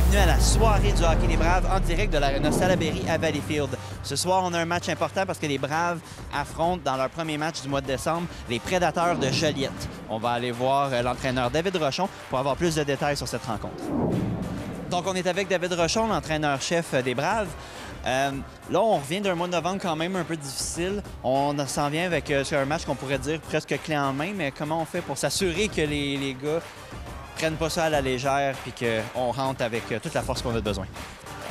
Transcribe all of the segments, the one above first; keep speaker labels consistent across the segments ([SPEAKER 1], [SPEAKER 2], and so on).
[SPEAKER 1] bienvenue à la soirée du hockey des Braves en direct de l'Arena Salaberry à Valleyfield. Ce soir, on a un match important parce que les Braves affrontent dans leur premier match du mois de décembre les Prédateurs de Joliette. On va aller voir l'entraîneur David Rochon pour avoir plus de détails sur cette rencontre. Donc, on est avec David Rochon, l'entraîneur-chef des Braves. Là, on revient d'un mois de novembre quand même un peu difficile. On s'en vient avec un match qu'on pourrait dire presque clé en main, mais comment on fait pour s'assurer que les gars prennent pas ça à la légère puis qu'on rentre avec toute la force qu'on a besoin?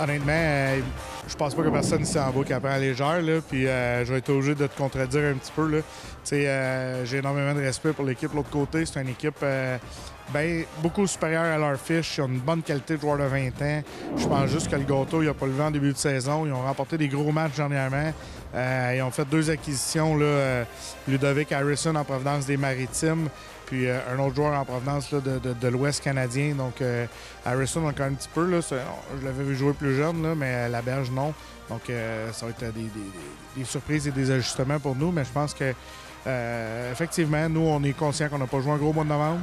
[SPEAKER 2] Honnêtement, je pense pas que personne ici en bas qui apprend à la légère, là, puis je vais être obligé de te contredire un petit peu, là. J'ai énormément de respect pour l'équipe de l'autre côté. C'est une équipe beaucoup supérieure à leur fiche. Ils ont une bonne qualité de joueurs de 20 ans. Je pense juste que le gâteau, il n'a pas levé en début de saison. Ils ont remporté des gros matchs dernièrement. Ils ont fait 2 acquisitions, là, Ludovic Harrison en provenance des Maritimes, puis un autre joueur en provenance là, de l'Ouest canadien. Donc, Harrison encore un petit peu. Là, je l'avais vu jouer plus jeune, là, mais la Berge, non. Donc, ça va être des surprises et des ajustements pour nous. Mais je pense que, effectivement, nous, on est conscients qu'on n'a pas joué un gros mois de novembre.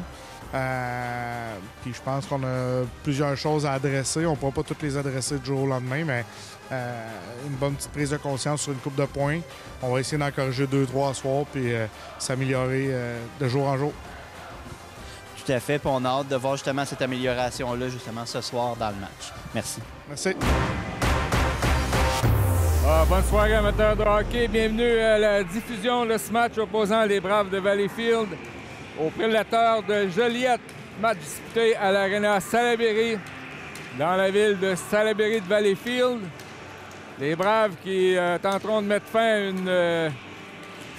[SPEAKER 2] Puis je pense qu'on a plusieurs choses à adresser. On ne pourra pas toutes les adresser du jour au lendemain, mais une bonne petite prise de conscience sur une coupe de points. On va essayer d'en corriger 2-3 ce soir puis s'améliorer de jour en jour.
[SPEAKER 1] Tout à fait, puis on a hâte de voir justement cette amélioration-là justement ce soir dans le match. Merci.
[SPEAKER 2] Merci.
[SPEAKER 3] Bonne soirée, amateurs de hockey. Bienvenue à la diffusion de ce match opposant les Braves de Valleyfield aux Prédateurs de Joliette. Match disputé à l'Arena Salaberry dans la ville de Salaberry de Valleyfield. Les Braves qui tenteront de mettre fin à une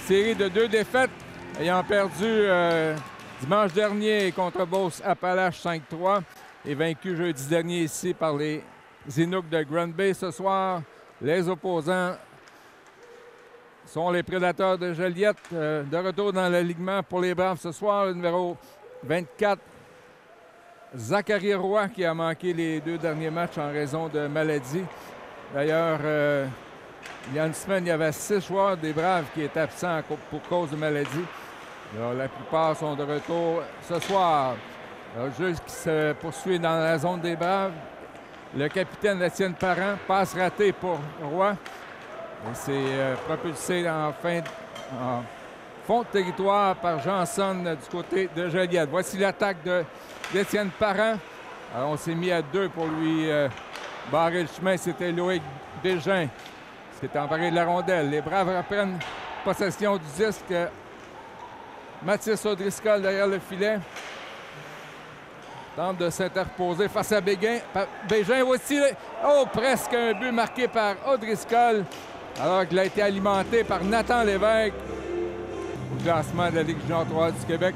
[SPEAKER 3] série de 2 défaites, ayant perdu dimanche dernier contre Beauce Appalaches 5-3 et vaincu jeudi dernier ici par les Inuks de Grand Bay. Ce soir, les opposants sont les Prédateurs de Joliette. De retour dans l'alignement pour les Braves ce soir, le numéro 24, Zachary Roy, qui a manqué les 2 derniers matchs en raison de maladie. D'ailleurs, il y a une semaine, il y avait 6 joueurs des Braves qui étaient absents pour cause de maladie. Alors, la plupart sont de retour ce soir. Le jeu qui se poursuit dans la zone des Braves. Le capitaine Étienne Parent, passe ratée pour Roy. Et c'est propulsé en fond de territoire par Janson du côté de Joliette. Voici l'attaque d'Étienne Parent. Alors, on s'est mis à 2 pour lui barrer le chemin. C'était Loïc Bégin qui s'est emparé de la rondelle. Les Braves reprennent possession du disque. Mathis O'Driscoll derrière le filet. Tente de s'interposer face à Bégin. Voici, presque un but marqué par O'Driscoll, alors qu'il a été alimenté par Nathan Lévesque au classement de la Ligue junior 3 du Québec.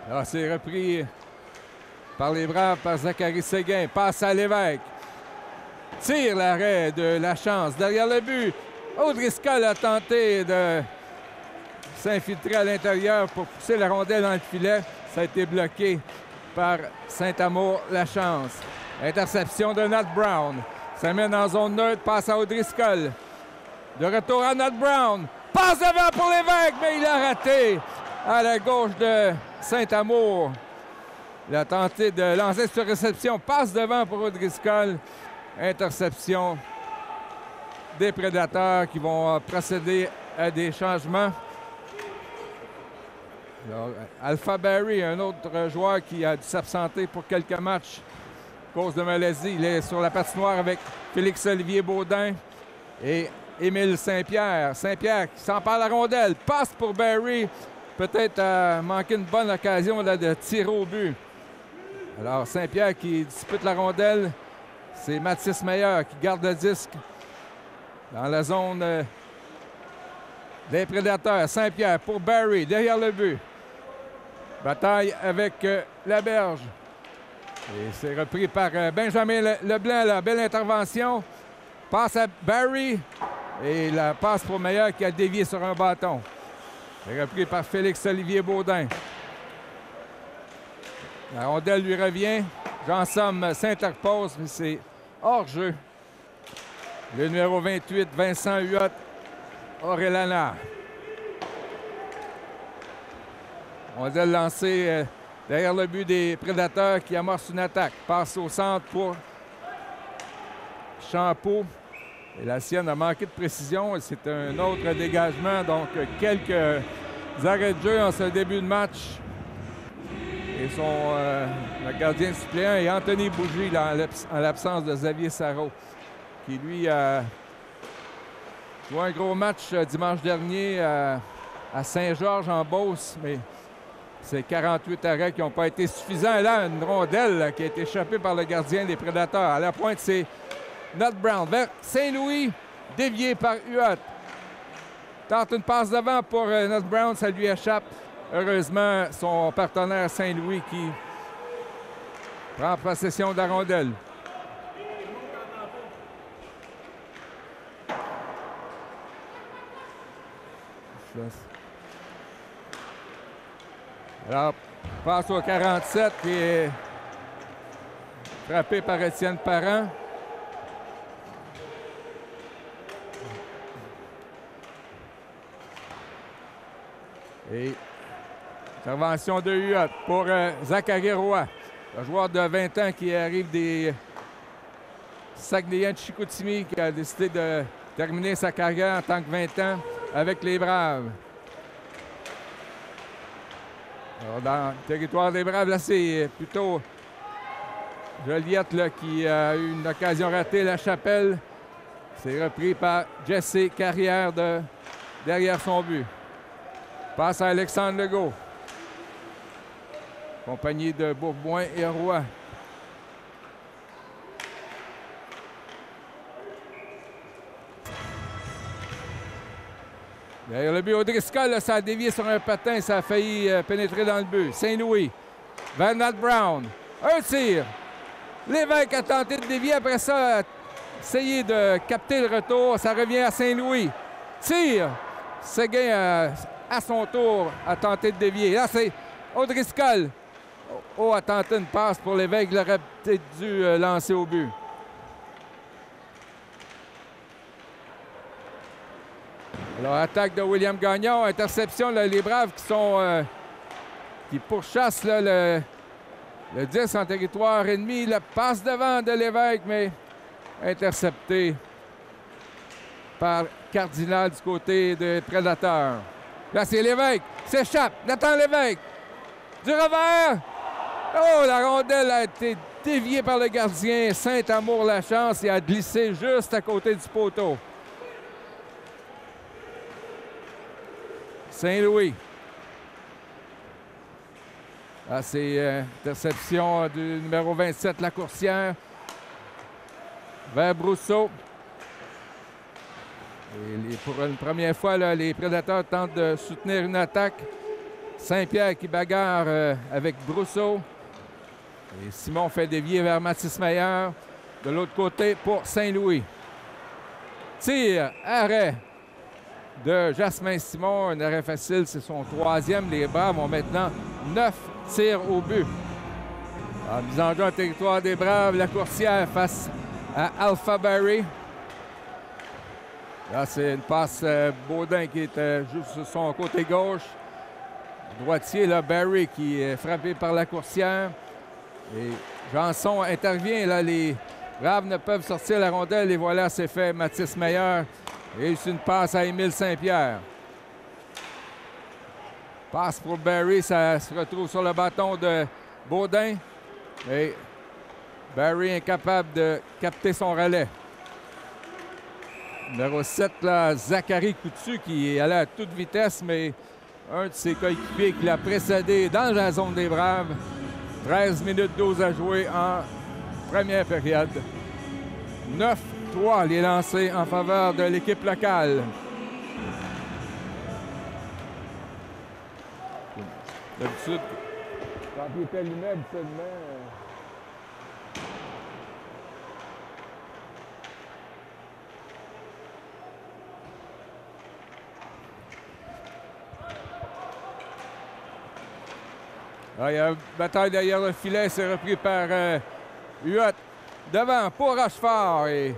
[SPEAKER 3] Alors, c'est repris par les Braves, par Zachary Séguin. Passe à Lévesque. Tire l'arrêt de la chance derrière le but. O'Driscoll a tenté de s'infiltrer à l'intérieur pour pousser la rondelle dans le filet. Ça a été bloqué par Saint-Amour-Lachance. Interception de Nat Brown. Ça mène en zone neutre, passe à O'Driscoll. De retour à Nat Brown. Passe devant pour Lévesque, mais il a raté à la gauche de Saint-Amour. Il a tenté de lancer sur réception. Passe devant pour O'Driscoll. Interception des Prédateurs qui vont procéder à des changements. Alors, Alpha Barry, un autre joueur qui a dû s'absenter pour quelques matchs à cause de maladie. Il est sur la patinoire avec Félix-Olivier Baudin et Émile Saint-Pierre. Saint-Pierre qui s'empare la rondelle, passe pour Barry. Peut-être a manqué une bonne occasion là, de tirer au but. Alors, Saint-Pierre qui dispute la rondelle. C'est Mathis Meyer qui garde le disque dans la zone des Prédateurs. Saint-Pierre pour Barry, derrière le but. Bataille avec Laberge. Et c'est repris par Benjamin Leblanc. La belle intervention. Passe à Barry. Et la passe pour Meyer qui a dévié sur un bâton. C'est repris par Félix-Olivier Baudin. La rondelle lui revient. Jean Somme s'interpose, mais c'est hors-jeu. Le numéro 28, Vincent Huot, Orellana. Rondelle lancée derrière le but des Prédateurs qui amorcent une attaque. Passe au centre pour Champeau. Et la sienne a manqué de précision. C'est un autre dégagement. Donc, quelques arrêts de jeu en ce début de match. Et le gardien suppléant est Anthony Bougie, là, en l'absence de Xavier Sarrault, qui, lui, a joué un gros match dimanche dernier à Saint-Georges, en Beauce. Mais c'est 48 arrêts qui n'ont pas été suffisants. Et là, une rondelle là, qui a été échappée par le gardien des Prédateurs. À la pointe, c'est Nat Brown vers Saint-Louis, dévié par Huot. Tente une passe devant pour Nat Brown, ça lui échappe. Heureusement, son partenaire Saint-Louis qui prend possession de la rondelle. Alors, passe au 47 qui est frappé par Étienne Parent. Et intervention de Huot pour Zachary Roy, le joueur de 20 ans qui arrive des Saguenayens de Chicoutimi, qui a décidé de terminer sa carrière en tant que 20 ans avec les Braves. Alors, dans le territoire des Braves, là, c'est plutôt Joliette là, qui a eu une occasion ratée, La Chapelle. C'est repris par Jesse Carrière derrière son but. Passe à Alexandre Legault, accompagné de Bourboin et Roy. Derrière le but, O'Driscoll, ça a dévié sur un patin, ça a failli pénétrer dans le but. Saint-Louis, vers Nat Brown, un tir. Lévesque a tenté de dévier, après ça, a essayé de capter le retour, ça revient à Saint-Louis. Tire, Séguin à son tour a tenté de dévier. Là, c'est O'Driscoll. Oh, a tenté une passe pour Lévesque, il aurait peut-être dû lancer au but. Alors, attaque de William Gagnon, interception, là, les Braves qui pourchassent là, le 10 en territoire ennemi. La passe devant de Lévesque, mais intercepté par Cardinal du côté des Prédateurs. Là, c'est Lévesque, s'échappe, Nathan Lévesque, du revers. Oh, la rondelle a été déviée par le gardien Saint-Amour Lachance et a glissé juste à côté du poteau. Saint-Louis. Là, c'est interception du numéro 27, la coursière, vers Brousseau. Et pour une première fois, là, les Prédateurs tentent de soutenir une attaque. Saint-Pierre qui bagarre avec Brousseau. Et Simon fait dévier vers Mathis Meyer. De l'autre côté pour Saint-Louis. Tir, arrêt de Jasmin Simon. Un arrêt facile, c'est son troisième. Les Braves ont maintenant 9 tirs au but. En mise en jeu en territoire des Braves, la coursière face à Alpha Barry. Là, c'est une passe Baudin qui est juste sur son côté gauche. Droitier, là, Barry qui est frappé par la coursière. Et Janson intervient. Là, les Braves ne peuvent sortir la rondelle. Et voilà, c'est fait. Mathis Meyer réussit une passe à Émile Saint-Pierre. Passe pour Barry. Ça se retrouve sur le bâton de Baudin. Et Barry incapable de capter son relais. Numéro 7, là, Zachary Coutu qui est allé à toute vitesse, mais un de ses coéquipiers qui l'a précédé dans la zone des Braves. 13 minutes 12 à jouer en première période. 9-3 les lancers en faveur de l'équipe locale. D'habitude, quand il est allumé, habituellement... Ah, il y a une bataille derrière le filet, c'est repris par Huot. Devant pour Rochefort et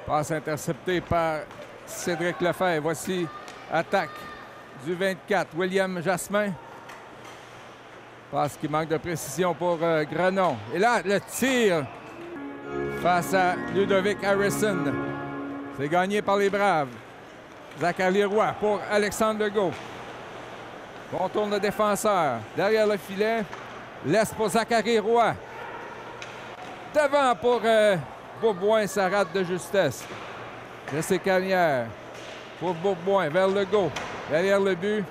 [SPEAKER 3] passe interceptée par Cédric Lefebvre. Voici attaque du 24, William Jasmin. Passe qui manque de précision pour Grenon. Et là, le tir face à Ludovic Harrison. C'est gagné par les Braves. Zachary Roy pour Alexandre Legault. Contourne le défenseur. Derrière le filet. Laisse pour Zachary Roy. Devant pour Beauboin, ça rate de justesse. Jesse Carrière pour Beauboin vers Legault. Derrière le but.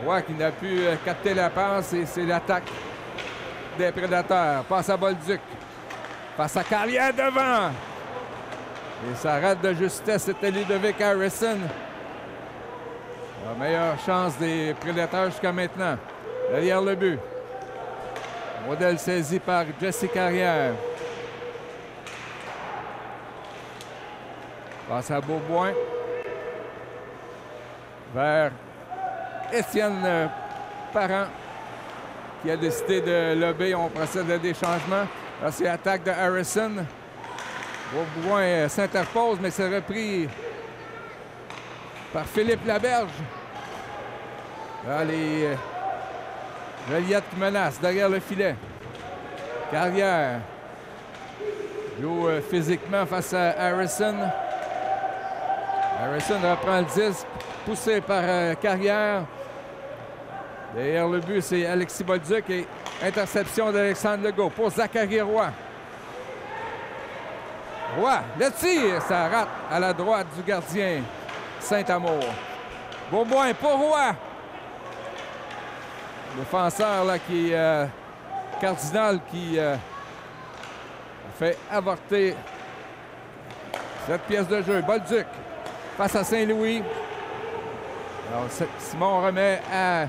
[SPEAKER 3] Roy qui n'a pu capter la passe et c'est l'attaque des Prédateurs. Passe à Bolduc. Face à Carrière devant. Et ça rate de justesse. C'était Ludovic Harrison. La meilleure chance des Prédateurs jusqu'à maintenant. Derrière le but. Modèle saisi par Jesse Carrière. Passe à Beauboin. Vers Étienne Parent qui a décidé de lober. On procède à des changements. Là, c'est l'attaque de Harrison. Beauboin s'interpose, mais c'est repris par Philippe Laberge. Là, les Joliette qui menace derrière le filet. Carrière joue physiquement face à Harrison. Harrison reprend le disque, poussé par Carrière. Derrière le but, c'est Alexis Bolduc et interception d'Alexandre Legault pour Zachary Roy. Roy, le tir, ça rate à la droite du gardien Saint-Amour. Beauboin pour Roy. Défenseur là, qui Cardinal qui fait avorter cette pièce de jeu. Bolduc face à Saint-Louis. Alors, Simon remet à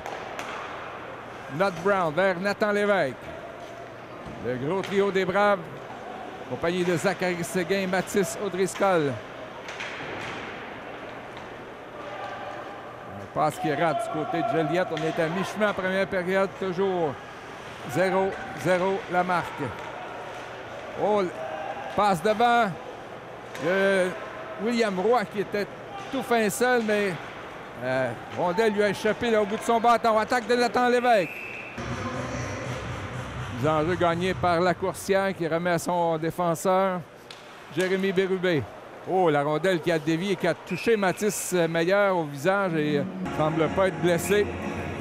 [SPEAKER 3] Nott Brown vers Nathan Lévesque. Le gros trio des Braves, accompagné de Zachary Séguin et Mathis Audriscoll. Passe qui rate du côté de Joliette. On est à mi-chemin en première période, toujours 0-0 la marque. Oh, passe devant. William Roy qui était tout fin seul, mais rondelle lui a échappé là, au bout de son bâton. Attaque de Nathan Lévesque. Mise en jeu gagné par la coursière qui remet à son défenseur, Jérémy Bérubé. Oh, la rondelle qui a dévié et qui a touché Mathis Meyer au visage et ne semble pas être blessé.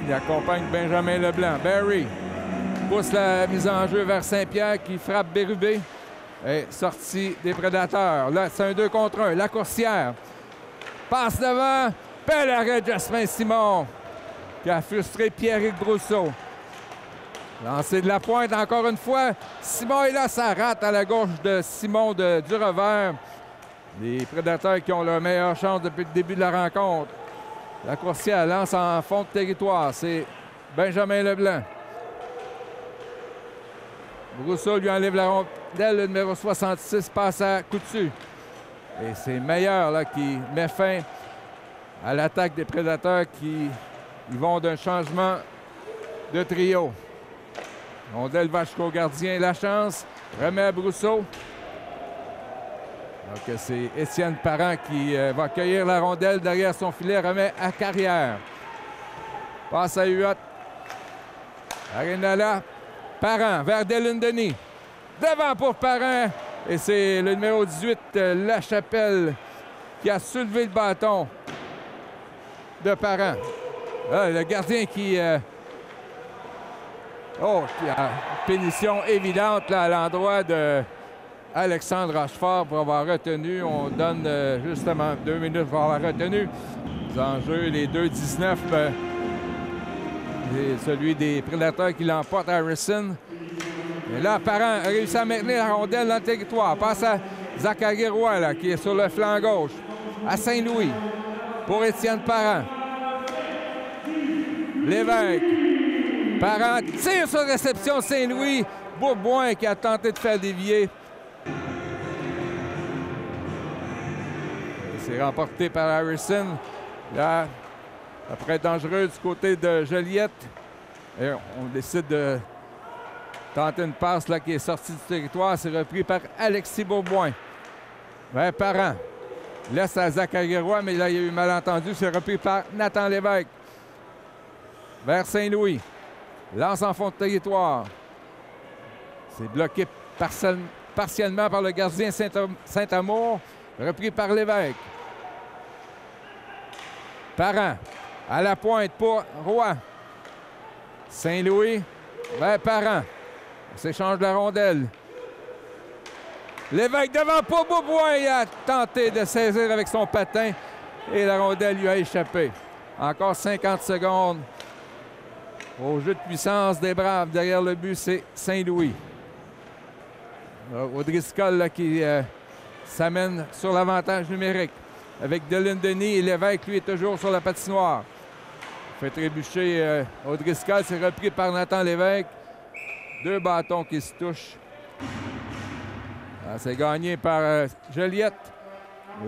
[SPEAKER 3] Il accompagne Benjamin Leblanc. Barry pousse la mise en jeu vers Saint-Pierre qui frappe Bérubé. Et sortie des Prédateurs. Là, c'est un 2 contre 1. La coursière passe devant. Bel arrêt de Jasmin Simon qui a frustré Pierrick Brousseau. Lancé de la pointe encore une fois. Simon est là, ça rate à la gauche de Simon du revers. Les Prédateurs qui ont leur meilleure chance depuis le début de la rencontre. La coursière lance en fond de territoire. C'est Benjamin Leblanc. Brousseau lui enlève la rondelle. Le numéro 66 passe à Coutu. Et c'est Meyer là, qui met fin à l'attaque des Prédateurs qui ils vont d'un changement de trio. Rondelle va jusqu'au gardien. La chance. Remet à Brousseau. Donc, c'est Étienne Parent qui va cueillir la rondelle derrière son filet. Remet à Carrière. Passe à Huot. Arenala. Parent vers Dylan Denis. Devant pour Parent. Et c'est le numéro 18, Lachapelle, qui a soulevé le bâton de Parent. Là, le gardien qui... qui a une pénition évidente là, à l'endroit de Alexandre Rochefort pour avoir retenu. On donne justement 2 minutes pour avoir retenu. Les enjeux, les 2-19. Et celui des Prédateurs qui l'emporte, Harrison. Et là, Parent a réussi à maintenir la rondelle dans le territoire. Passe à Zachary Roy, là, qui est sur le flanc gauche. À Saint-Louis. Pour Étienne Parent. Lévesque. Parent tire sur réception de Saint-Louis. Beauboin qui a tenté de faire dévier. C'est remporté par Harrison. Là, après dangereux du côté de Joliette. Et on décide de tenter une passe là, qui est sortie du territoire. C'est repris par Alexis Beauboin. Vers Parent. Laisse à Zachary Roy, mais là, il y a eu malentendu. C'est repris par Nathan Lévesque. Vers Saint-Louis. Lance en fond de territoire. C'est bloqué partiellement par le gardien Saint-Amour. Repris par Lévesque. Parent. À la pointe pour Roy. Saint-Louis vers Parent. On s'échange la rondelle. Lévesque devant pour Beaubois. Il a tenté de saisir avec son patin et la rondelle lui a échappé. Encore 50 secondes au jeu de puissance des Braves. Derrière le but, c'est Saint-Louis. O'Driscoll là, qui s'amène sur l'avantage numérique. Avec Dylan Denis et Lévesque, lui, est toujours sur la patinoire. Fait trébucher O'Driscoll. C'est repris par Nathan Lévesque. 2 bâtons qui se touchent. C'est gagné par Joliette.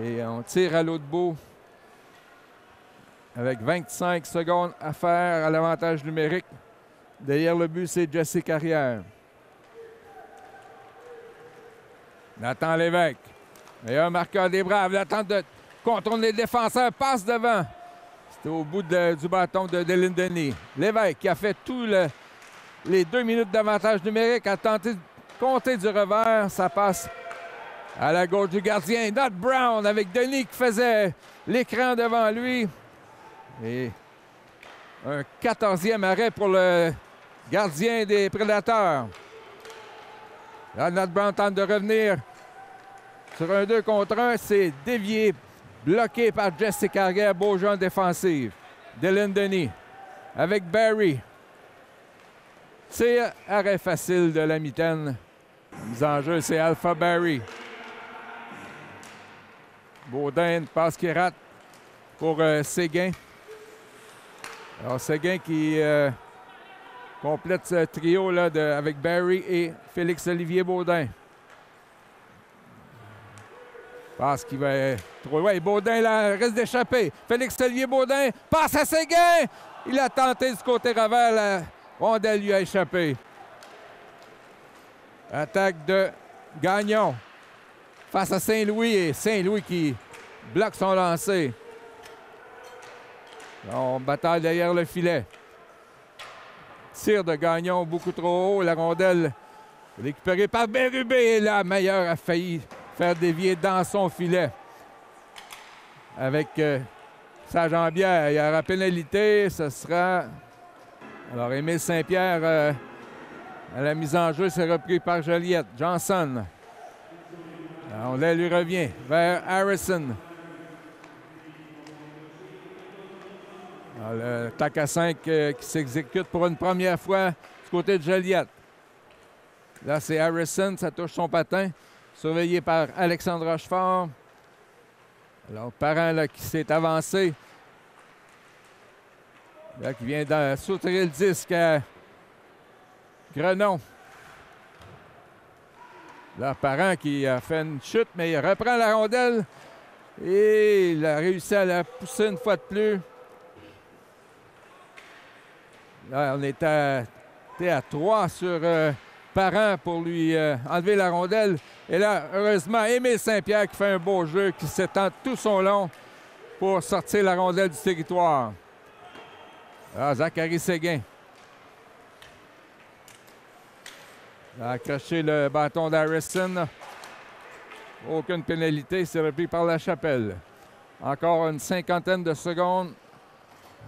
[SPEAKER 3] Et on tire à l'autre bout. Avec 25 secondes à faire à l'avantage numérique. Derrière le but, c'est Jesse Carrière. Nathan Lévesque. Meilleur marqueur des Braves. L'attente de contourner les défenseurs. Passe devant. C'était au bout du bâton de Dylan Denis. Lévesque qui a fait tous les 2 minutes d'avantage numérique. A tenté de compter du revers. Ça passe à la gauche du gardien. Nat Brown avec Denis qui faisait l'écran devant lui. Et un 14e arrêt pour le gardien des Prédateurs. Là, Nat Brown tente de revenir sur un 2 contre 1. C'est dévié, bloqué par Jesse Carrière. Beau jeu en défensive. Dylan Denis avec Barry. C'est arrêt facile de la mitaine. Mise en jeu, c'est Alpha Barry. Baudin, passe qui rate pour Séguin. Alors, Séguin qui complète ce trio là, avec Barry et Félix-Olivier Baudin. Passe qui va trop loin. Baudin là, reste d'échapper. Félix-Olivier Baudin passe à Séguin. Il a tenté du côté revers. La rondelle lui a échappé. Attaque de Gagnon face à Saint-Louis. Et Saint-Louis qui bloque son lancer. On bataille derrière le filet. Tir de Gagnon beaucoup trop haut. La rondelle récupérée par Bérubé. Et la meilleure a failli faire dévier dans son filet. Avec sa jambière. Il y aura pénalité. Ce sera... Alors, Émile Saint-Pierre à la mise en jeu. C'est repris par Joliette. Johnson. La rondelle lui revient vers Harrison. Le tac à 5 qui s'exécute pour une première fois du côté de Joliette. Là, c'est Harrison, ça touche son patin. Surveillé par Alexandre Rochefort. Alors, Parent là, qui s'est avancé. Là, qui vient de soutirer le disque à Grenon. Là, Parent qui a fait une chute, mais il reprend la rondelle. Et il a réussi à la pousser une fois de plus. Là, on était à 3 sur Parent pour lui enlever la rondelle. Et là, heureusement, Émile Saint-Pierre qui fait un beau jeu, qui s'étend tout son long pour sortir la rondelle du territoire. Là, Zachary Séguin. Il a accroché le bâton d'Harrison. Aucune pénalité, c'est repris par La Chapelle. Encore une 50aine de secondes.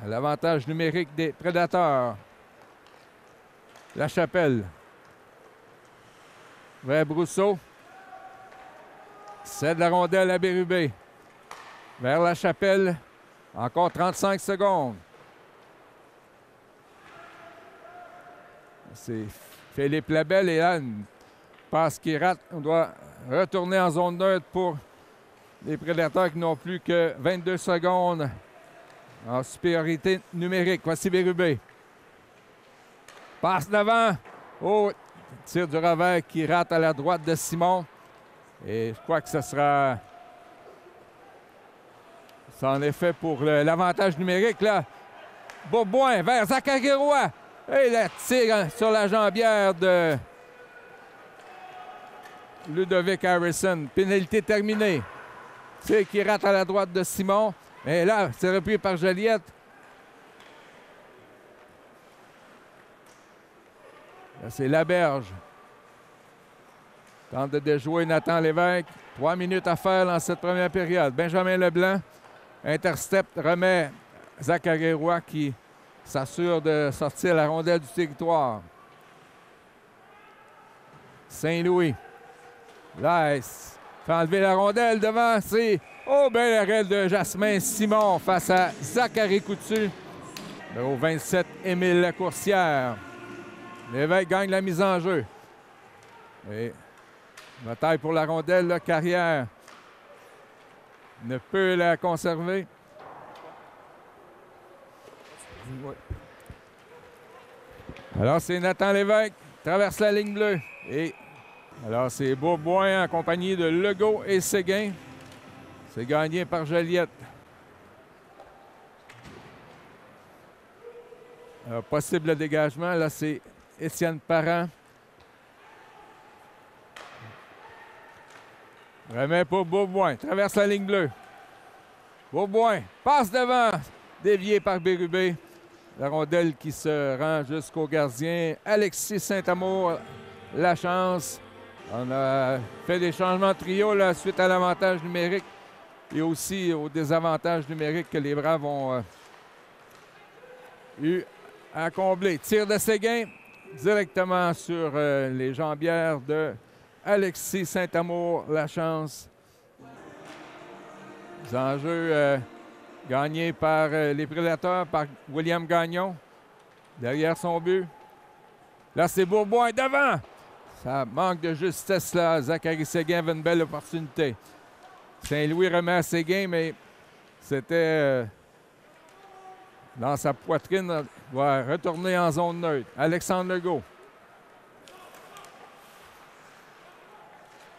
[SPEAKER 3] L'avantage numérique des Prédateurs. La Chapelle. Vers Brousseau. Cède la rondelle à Bérubé. Vers La Chapelle. Encore 35 secondes. C'est Philippe Labelle et là, une passe qui rate. On doit retourner en zone neutre pour les Prédateurs qui n'ont plus que 22 secondes en supériorité numérique. Voici Bérubé. Passe devant. Oh, tir du revers qui rate à la droite de Simon. Et je crois que ce sera... C'est en effet pour l'avantage numérique, là. Beauboin vers Zachary Roy. Et la tire sur la jambière de Ludovic Harrison. Pénalité terminée. Tir qui rate à la droite de Simon. Et là, c'est repris par Joliette. Là, c'est Laberge. Tente de déjouer Nathan Lévesque. 3 minutes à faire dans cette première période. Benjamin Leblanc intercepte, remet Zachary Roy qui s'assure de sortir la rondelle du territoire. Saint-Louis. Laisse. Fait enlever la rondelle devant. C'est bel arrêt de Jasmin Simon face à Zachary Coutu. Numéro 27, Émile Lacourcière. Lévesque gagne la mise en jeu. Et bataille pour la rondelle, là, Carrière ne peut la conserver. Alors, c'est Nathan Lévesque qui traverse la ligne bleue. Et alors, c'est Beaubois en compagnie de Legault et Séguin. C'est gagné par Joliette. Alors, possible dégagement. Là, c'est Étienne Parent. Remet pour Beaubois. Traverse la ligne bleue. Beaubois passe devant. Dévié par Bérubé. La rondelle qui se rend jusqu'au gardien. Alexis Saint-Amour, la chance. On a fait des changements de trio là, suite à l'avantage numérique et aussi au désavantage numérique que les Braves ont eu à combler. Tir de Séguin directement sur les jambières de Alexis Saint-Amour, la chance. Les enjeux gagnés par les Prédateurs, par William Gagnon, derrière son but. Là, c'est Beaubois devant. Ça manque de justesse, là. Zachary Séguin avait une belle opportunité. Saint-Louis remet à Séguin, mais c'était dans sa poitrine. Il va retourner en zone neutre. Alexandre Legault.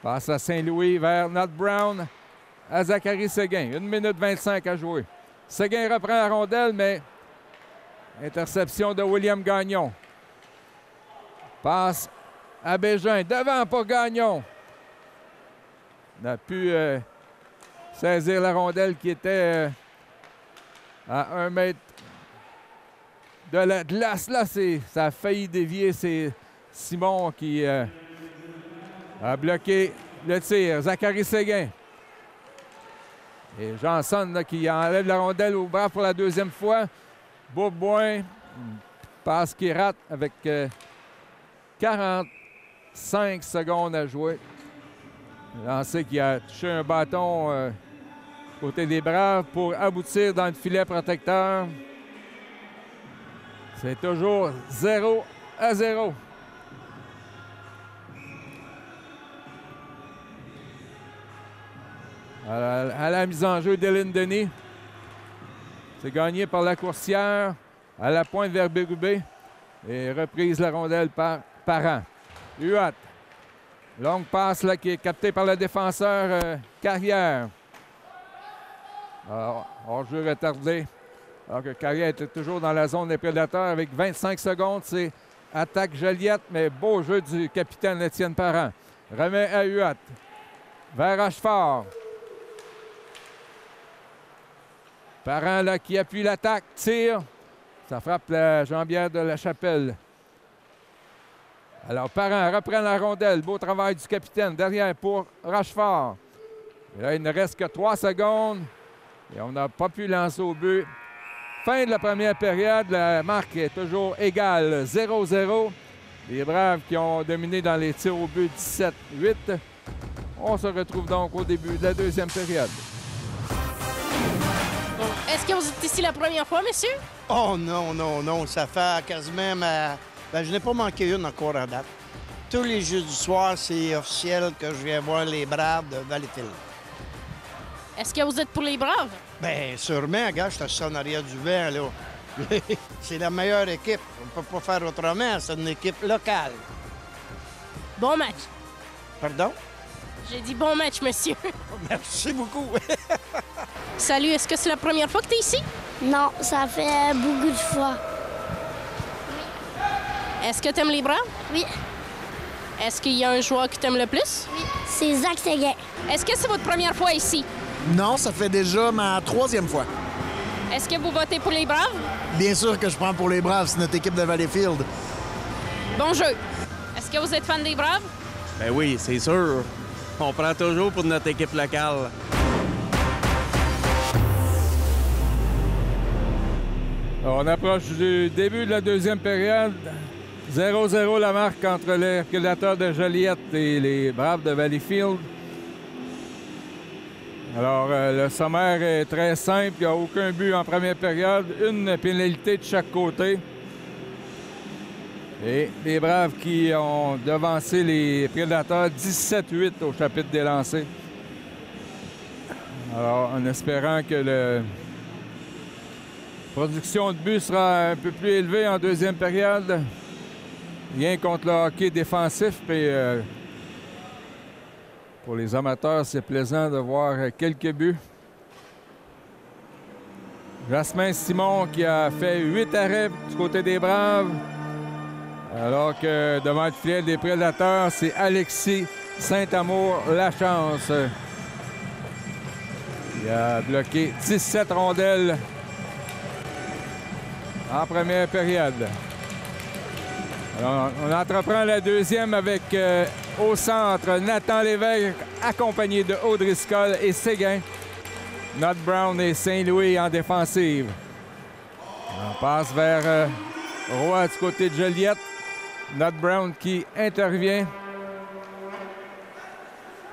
[SPEAKER 3] Passe à Saint-Louis vers Nat Brown à Zachary Séguin. 1 minute 25 à jouer. Séguin reprend la rondelle, mais interception de William Gagnon. Passe à Bégin. Devant pour Gagnon. On a pu saisir la rondelle qui était à 1 mètre de la glace. Là, ça a failli dévier. C'est Simon qui a bloqué le tir. Zachary Séguin. Et Janson là, qui enlève la rondelle au bras pour la deuxième fois. Beaubois. Passe qui rate avec 45 secondes à jouer. Lancé qui a touché un bâton côté des Braves pour aboutir dans le filet protecteur. C'est toujours 0-0. À la mise en jeu d'Hélène Denis. C'est gagné par Lacourcière à la pointe vers Bérubé. Et reprise la rondelle par Parent. Huot. Longue passe là, qui est captée par le défenseur Carrière. Hors-jeu retardé. Alors que Carrière était toujours dans la zone des Prédateurs avec 25 secondes. C'est attaque Joliette, mais beau jeu du capitaine Étienne Parent. Remet à Huot. Vers Rochefort. Parent là, qui appuie l'attaque. Tire. Ça frappe la jambière de la Chapelle. Alors, Parent reprend la rondelle. Beau travail du capitaine. Derrière pour Rochefort. Et là, il ne reste que 3 secondes. Et on n'a pas pu lancer au but. Fin de la première période. La marque est toujours égale. 0-0. Les Braves qui ont dominé dans les tirs au but 17-8. On se retrouve donc au début de la deuxième période.
[SPEAKER 4] Est-ce que vous êtes ici la première fois, messieurs?
[SPEAKER 5] Oh non, non, non. Ça fait quasiment je n'ai pas manqué une encore à date. Tous les jeux du soir, c'est officiel que je viens voir les Braves de Valleyfield.
[SPEAKER 4] Est-ce que vous êtes pour les Braves?
[SPEAKER 5] Bien, sûrement, gars, je suis assis en arrière du vent, là. C'est la meilleure équipe. On ne peut pas faire autrement. C'est une équipe locale.
[SPEAKER 4] Bon match.
[SPEAKER 5] Pardon?
[SPEAKER 4] J'ai dit bon match, monsieur.
[SPEAKER 5] Merci beaucoup.
[SPEAKER 4] Salut, est-ce que c'est la première fois que tu es ici?
[SPEAKER 6] Non, ça fait beaucoup de fois.
[SPEAKER 4] Est-ce que tu aimes les Braves?
[SPEAKER 6] Oui.
[SPEAKER 4] Est-ce qu'il y a un joueur qui t'aime le plus?
[SPEAKER 6] Oui. C'est Zach Séguin.
[SPEAKER 4] Est-ce que c'est votre première fois ici?
[SPEAKER 7] Non, ça fait déjà ma 3e fois.
[SPEAKER 4] Est-ce que vous votez pour les Braves?
[SPEAKER 7] Bien sûr que je prends pour les Braves, c'est notre équipe de Valleyfield.
[SPEAKER 4] Bon jeu. Est-ce que vous êtes fan des Braves?
[SPEAKER 8] Ben oui, c'est sûr. On prend toujours pour notre équipe locale.
[SPEAKER 3] On approche du début de la deuxième période. 0-0 la marque entre les Prédateurs de Joliette et les Braves de Valleyfield. Alors, le sommaire est très simple. Il n'y a aucun but en première période. Une pénalité de chaque côté. Et les Braves qui ont devancé les Prédateurs 17-8 au chapitre des lancers. Alors, en espérant que la production de buts sera un peu plus élevée en deuxième période. Rien contre le hockey défensif, mais pour les amateurs, c'est plaisant de voir quelques buts. Jasmin Simon qui a fait 8 arrêts du côté des Braves. Alors que devant le filet des Prédateurs, c'est Alexis Saint-Amour Lachance. Il a bloqué 17 rondelles en première période. Alors, on entreprend la deuxième avec au centre Nathan Lévesque accompagné de O'Driscoll et Séguin. Not Brown et Saint-Louis en défensive. On passe vers Roy du côté de Joliette. Not Brown qui intervient.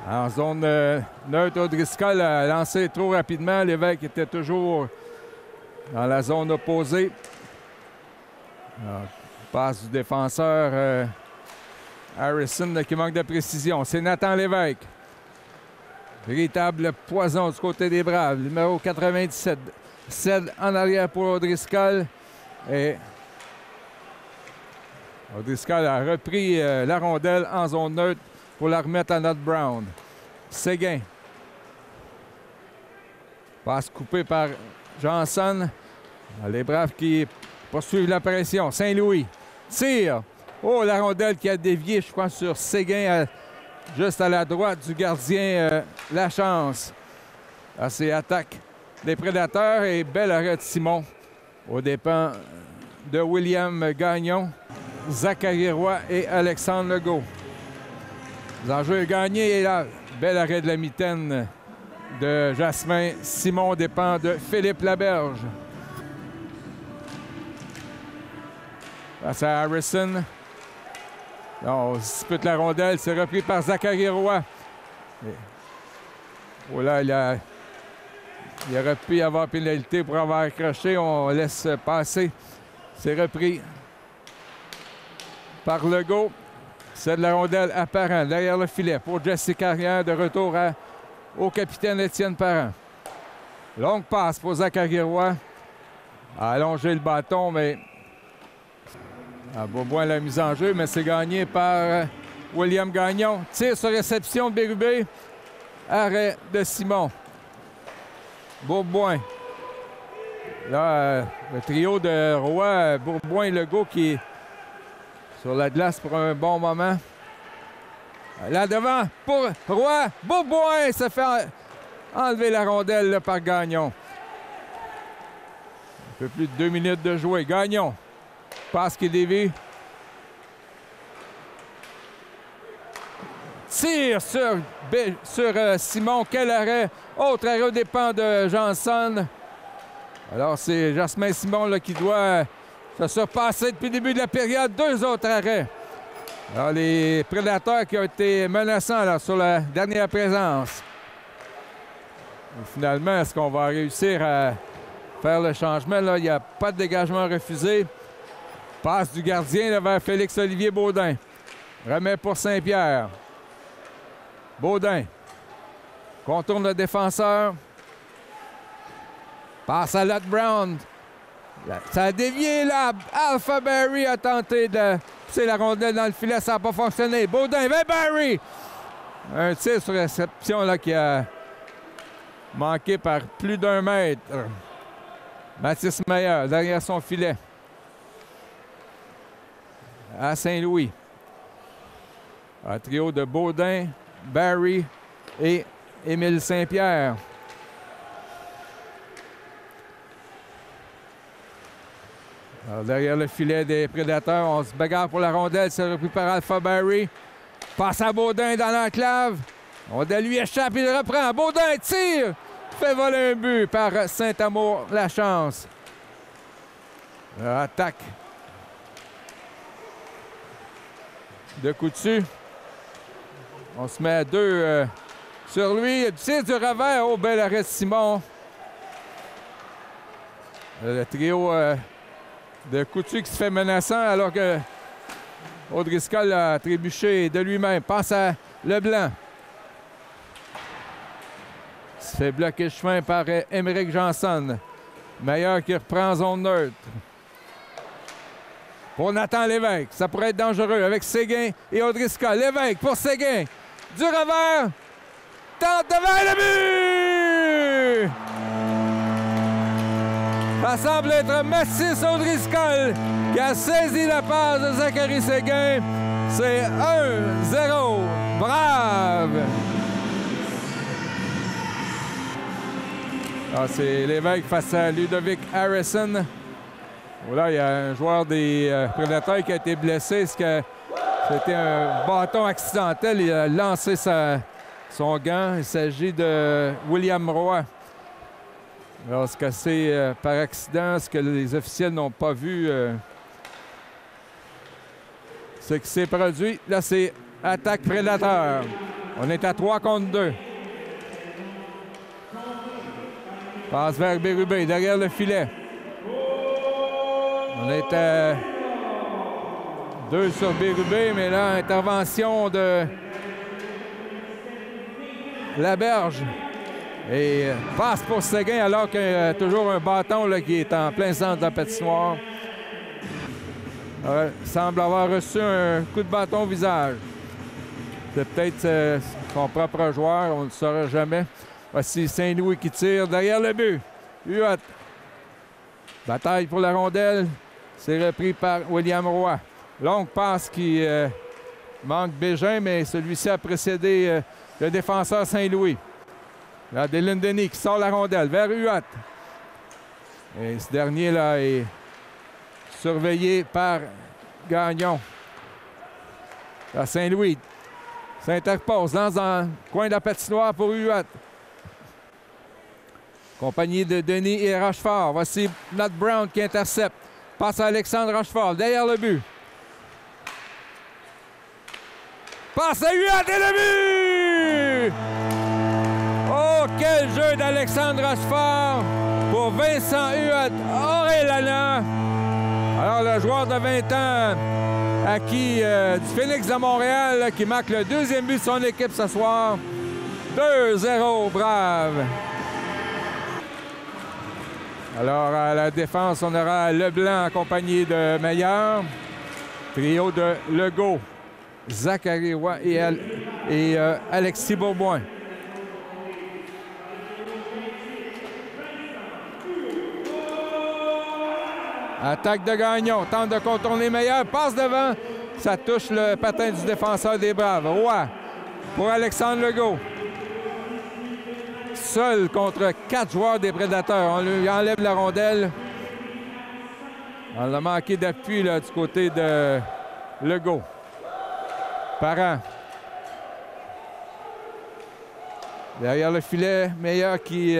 [SPEAKER 3] En zone neutre, O'Driscoll a lancé trop rapidement. Lévesque était toujours dans la zone opposée. Alors, passe du défenseur Harrison qui manque de précision. C'est Nathan Lévesque. Véritable poison du côté des Braves. Numéro 97. Cède en arrière pour O'Driscoll. Et O'Driscoll a repris la rondelle en zone neutre pour la remettre à Not Brown. Séguin. Passe coupée par Johnson. Les Braves qui poursuivent la pression. Saint-Louis tire. Oh, la rondelle qui a dévié, je crois, sur Séguin, juste à la droite du gardien Lachance. Là, c'est attaque des Prédateurs et bel arrêt de Simon aux dépens de William Gagnon, Zachary Roy et Alexandre Legault. L'enjeu est gagné et là, bel arrêt de la mitaine de Jasmin Simon dépend de Philippe Laberge. Face à Harrison. On dispute la rondelle. C'est repris par Zachary Roy. Oh là, il aurait pu y avoir pénalité pour avoir accroché. On laisse passer. C'est repris par Legault. C'est de la rondelle à Parent, derrière le filet pour Jesse Carrière. De retour au capitaine Étienne Parent. Longue passe pour Zachary Roy. A allongé le bâton, mais Beaubois la mise en jeu, mais c'est gagné par William Gagnon. Tire sur réception de Bérubé. Arrêt de Simon. Bourboin. Là, le trio de Roy, Bourboin et Legault qui est sur la glace pour un bon moment. Là devant pour Roy. Bourboin se fait enlever la rondelle là, par Gagnon. Un peu plus de 2 minutes de jouer. Gagnon. Passe qui dévie. Tire sur Simon. Quel arrêt. Autre arrêt au dépens de Johnson. Alors, c'est Jasmin Simon là, qui doit se surpasser depuis le début de la période. 2 autres arrêts. Alors, les Prédateurs qui ont été menaçants là, sur la dernière présence. Et finalement, est-ce qu'on va réussir à faire le changement? Là, il n'y a pas de dégagement refusé. Passe du gardien là, vers Félix-Olivier Baudin. Remet pour Saint-Pierre. Baudin. Contourne le défenseur. Passe à Lot Brown. Ça a dévié là. Alpha Barry a tenté de pousser la rondelle dans le filet. Ça n'a pas fonctionné. Baudin vers Barry. Un tir sur réception là, qui a manqué par plus d'1 mètre. Mathis Meyer derrière son filet. À Saint-Louis. Un trio de Baudin, Barry et Émile Saint-Pierre. Alors, derrière le filet des Prédateurs, on se bagarre pour la rondelle. C'est repris par Alpha Barry. Passe à Baudin dans l'enclave. Rondelle lui échappe, il reprend. Baudin tire. Fait voler un but par Saint-Amour. La chance. Attaque de Coutu. On se met à 2 sur lui. Tir du revers. Oh, bel arrêt de Simon. Le trio de Coutu qui se fait menaçant alors que O'Driscoll a trébuché de lui-même. Passe à Leblanc. Il se fait bloquer le chemin par Émeric Janson. Meilleur qui reprend en zone neutre. Pour Nathan Lévesque. Ça pourrait être dangereux avec Séguin et O'Driscoll. Lévesque pour Séguin. Du revers. Tente devant le but! Ça semble être Mathis O'Driscoll qui a saisi la passe de Zachary Séguin. C'est 1-0. Brave! Ah, c'est Lévesque face à Ludovic Harrison. Voilà, il y a un joueur des Prédateurs qui a été blessé. C'était un bâton accidentel. Il a lancé son gant. Il s'agit de William Roy. Alors, est-ce que c'est par accident, ce que les officiels n'ont pas vu, ce qui s'est produit? Là, c'est attaque Prédateur. On est à 3 contre 2. Passe vers Bérubé, derrière le filet. On est à 2 sur Bérubé, mais là, intervention de Laberge. Et passe pour Séguin alors qu'il y a toujours un bâton là, qui est en plein centre de la patinoire. Il semble avoir reçu un coup de bâton au visage. C'est peut-être son propre joueur, on ne le saura jamais. Voici Saint-Louis qui tire derrière le but. Huot. Bataille pour la rondelle. C'est repris par William Roy. Longue passe qui manque Bégin, mais celui-ci a précédé le défenseur Saint-Louis. Là, Dylan Denis qui sort la rondelle vers Huot. Et ce dernier-là est surveillé par Gagnon. Là, Saint-Louis s'interpose dans un coin de la patinoire pour Huot. Compagnie de Denis et Rochefort. Voici Nat Brown qui intercepte. Passe à Alexandre Rochefort derrière le but. Passe à Huot et le but! Oh, quel jeu d'Alexandre Rochefort pour Vincent Huot. Orellana. Alors, le joueur de 20 ans acquis du Phoenix de Montréal là, qui marque le 2e but de son équipe ce soir. 2-0, brave. Alors, à la défense, on aura Leblanc accompagné de Meilleur. Trio de Legault, Zachary Roy et Alexis Bourboin. Attaque de Gagnon, tente de contourner Meilleur, passe devant. Ça touche le patin du défenseur des Braves. Roy pour Alexandre Legault. Seul contre 4 joueurs des Prédateurs. On lui enlève la rondelle. On a manqué d'appui du côté de Legault. Parent. Derrière le filet, Meilleur qui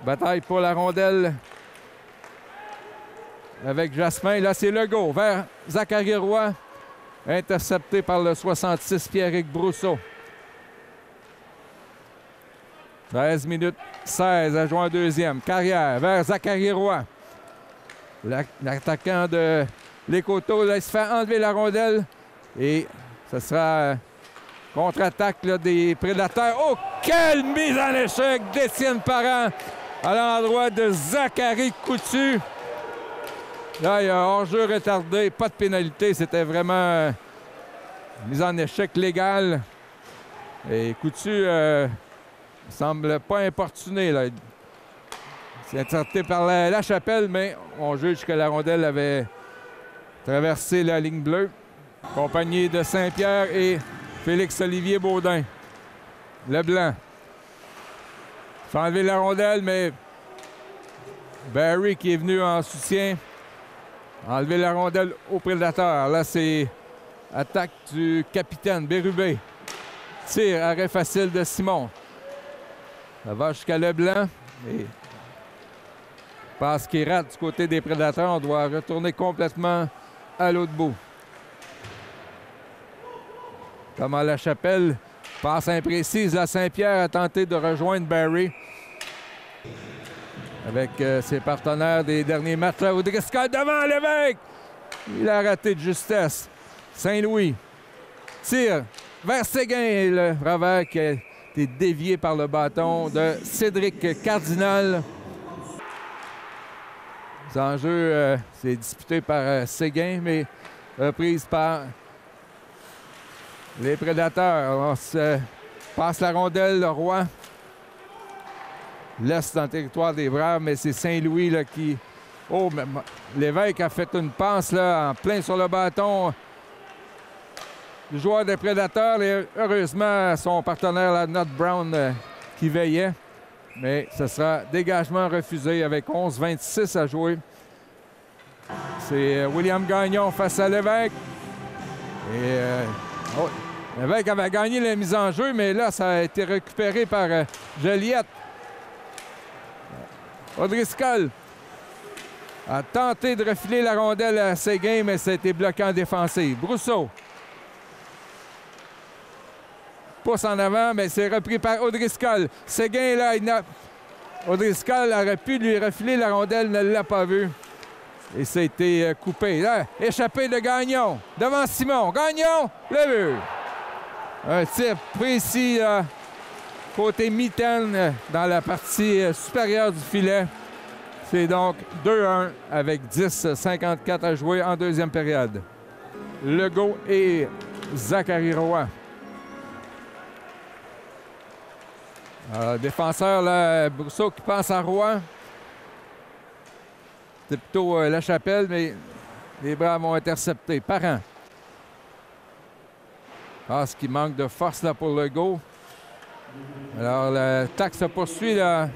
[SPEAKER 3] bataille pour la rondelle avec Jasmin. Là, c'est Legault vers Zachary Roy. Intercepté par le 66, Pierrick Brousseau. 13 minutes 16 à jouer en 2e. Carrière vers Zachary Roy. L'attaquant de l'Écoto, il se fait enlever la rondelle. Et ce sera contre-attaque des Prédateurs. Oh, quelle mise en échec d'Étienne Parent à l'endroit de Zachary Coutu. Là, il y a hors-jeu retardé, pas de pénalité. C'était vraiment une mise en échec légale. Et Coutu semble pas importuné. Là. C'est intercepté par la Chapelle, mais on juge que la rondelle avait traversé la ligne bleue. Compagnie de Saint-Pierre et Félix-Olivier Baudin. Leblanc. Il fait enlever la rondelle, mais Barry qui est venu en soutien. Enlever la rondelle au prédateur. Là, c'est attaque du capitaine Bérubé. Tir, arrêt facile de Simon. Ça va jusqu'à Leblanc. Et passe qui rate du côté des prédateurs. On doit retourner complètement à l'autre bout. Comme à la chapelle, passe imprécise. La Saint-Pierre a tenté de rejoindre Barry. Avec ses partenaires des derniers matchs. Là, O'Driscoll devant Lévesque. Il a raté de justesse. Saint-Louis tire vers Séguin. Et le revers qui a été dévié par le bâton de Cédric Cardinal. Les enjeux, c'est disputé par Séguin, mais reprise par les prédateurs. On se passe la rondelle, le Roy laisse dans le territoire des Braves, mais c'est Saint-Louis là, qui... Oh, mais Lévesque a fait une passe là, en plein sur le bâton du joueur des prédateurs. Et heureusement, son partenaire, là, Nut Brown, qui veillait. Mais ce sera dégagement refusé avec 11-26 à jouer. C'est William Gagnon face à Lévesque. Et Lévesque avait gagné la mise en jeu, mais là, ça a été récupéré par Joliette. O'Driscoll a tenté de refiler la rondelle à Séguin, mais ça a été bloqué en défensive. Brousseau pousse en avant, mais c'est repris par O'Driscoll. Séguin, là, O'Driscoll aurait pu lui refiler la rondelle, ne l'a pas vu. Et ça a été coupé. Là, échappé de Gagnon. Devant Simon. Gagnon, le but. Un tir précis, là, côté mitaine, dans la partie supérieure du filet. C'est donc 2-1 avec 10-54 à jouer en deuxième période. Legault et Zachary Roy. Défenseur, là, Brousseau qui passe à Roy. C'est plutôt la chapelle, mais les Braves ont intercepté. Parent. Passe qui manque de force là, pour Legault. Alors, l'attaque se poursuit là,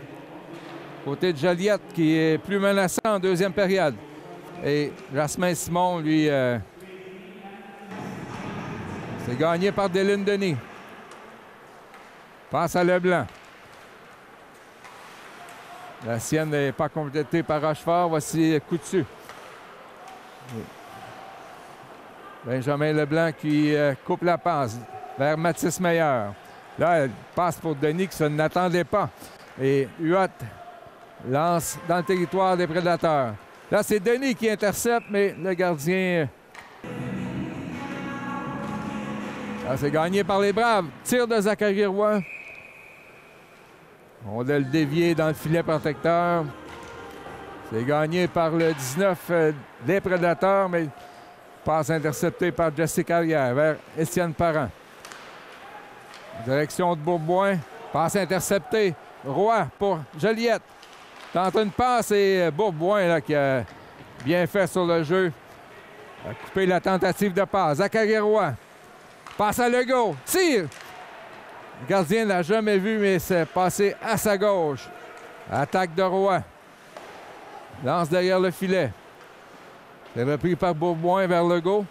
[SPEAKER 3] côté de Joliette, qui est plus menaçant en deuxième période. Et Jasmin Simon, lui, c'est gagné par Dylan Denis. Passe à Leblanc. La sienne n'est pas complétée par Rochefort. Voici Coutu. Benjamin Leblanc qui coupe la passe vers Mathis Meyer. Là, elle passe pour Denis qui n'attendait pas. Et Huot lance dans le territoire des prédateurs. Là, c'est Denis qui intercepte, mais le gardien... Là, c'est gagné par les Braves. Tir de Zachary Roy. On a le dévié dans le filet protecteur. C'est gagné par le 19 des prédateurs, mais passe interceptée par Jesse Carrière vers Étienne Parent. Direction de Bourboin. Passe interceptée. Roy pour Joliette. Tente une passe et Bourboin là, qui a bien fait sur le jeu. A coupé la tentative de passe. Zachary Roy. Passe à Legault. Tire. Le gardien ne l'a jamais vu, mais c'est passé à sa gauche. Attaque de Roy. Lance derrière le filet. C'est repris par Bourboin vers Legault.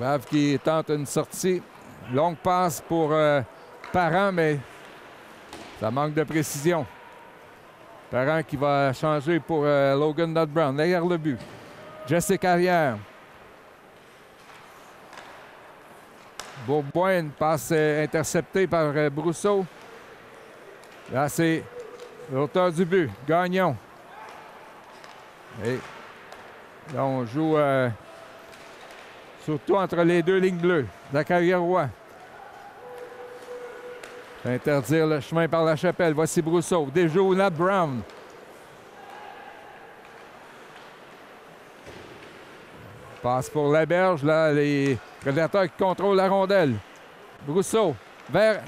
[SPEAKER 3] Brave qui tente une sortie. Longue passe pour Parent, mais ça manque de précision. Parent qui va changer pour Logan Nut Brown derrière le but. Jesse Carrière. Bourboin, une passe interceptée par Brousseau. Là, c'est l'auteur du but, Gagnon. Et là, on joue surtout entre les deux lignes bleues. Zachary Roy. Interdire le chemin par la chapelle. Voici Brousseau. Déjoue Nut Brown. Passe pour Laberge. Là, les prédateurs qui contrôlent la rondelle. Brousseau vers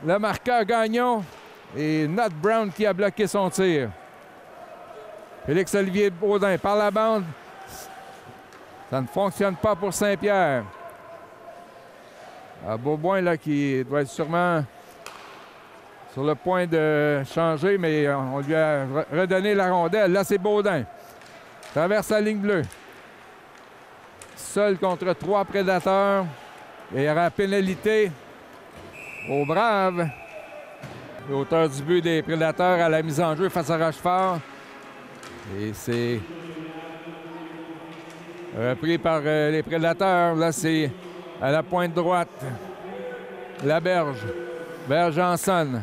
[SPEAKER 3] le marqueur Gagnon. Et Nut Brown qui a bloqué son tir. Félix-Olivier Baudin par la bande. Ça ne fonctionne pas pour Saint-Pierre. Bourboin là, qui doit être sûrement sur le point de changer, mais on lui a redonné la rondelle. Là, c'est Baudin. Traverse la ligne bleue. Seul contre 3 prédateurs. Et il y aura pénalité aux Braves. L'auteur du but des prédateurs à la mise en jeu face à Rochefort. Et c'est repris par les prédateurs. Là, c'est à la pointe droite. Laberge. Vers Janson.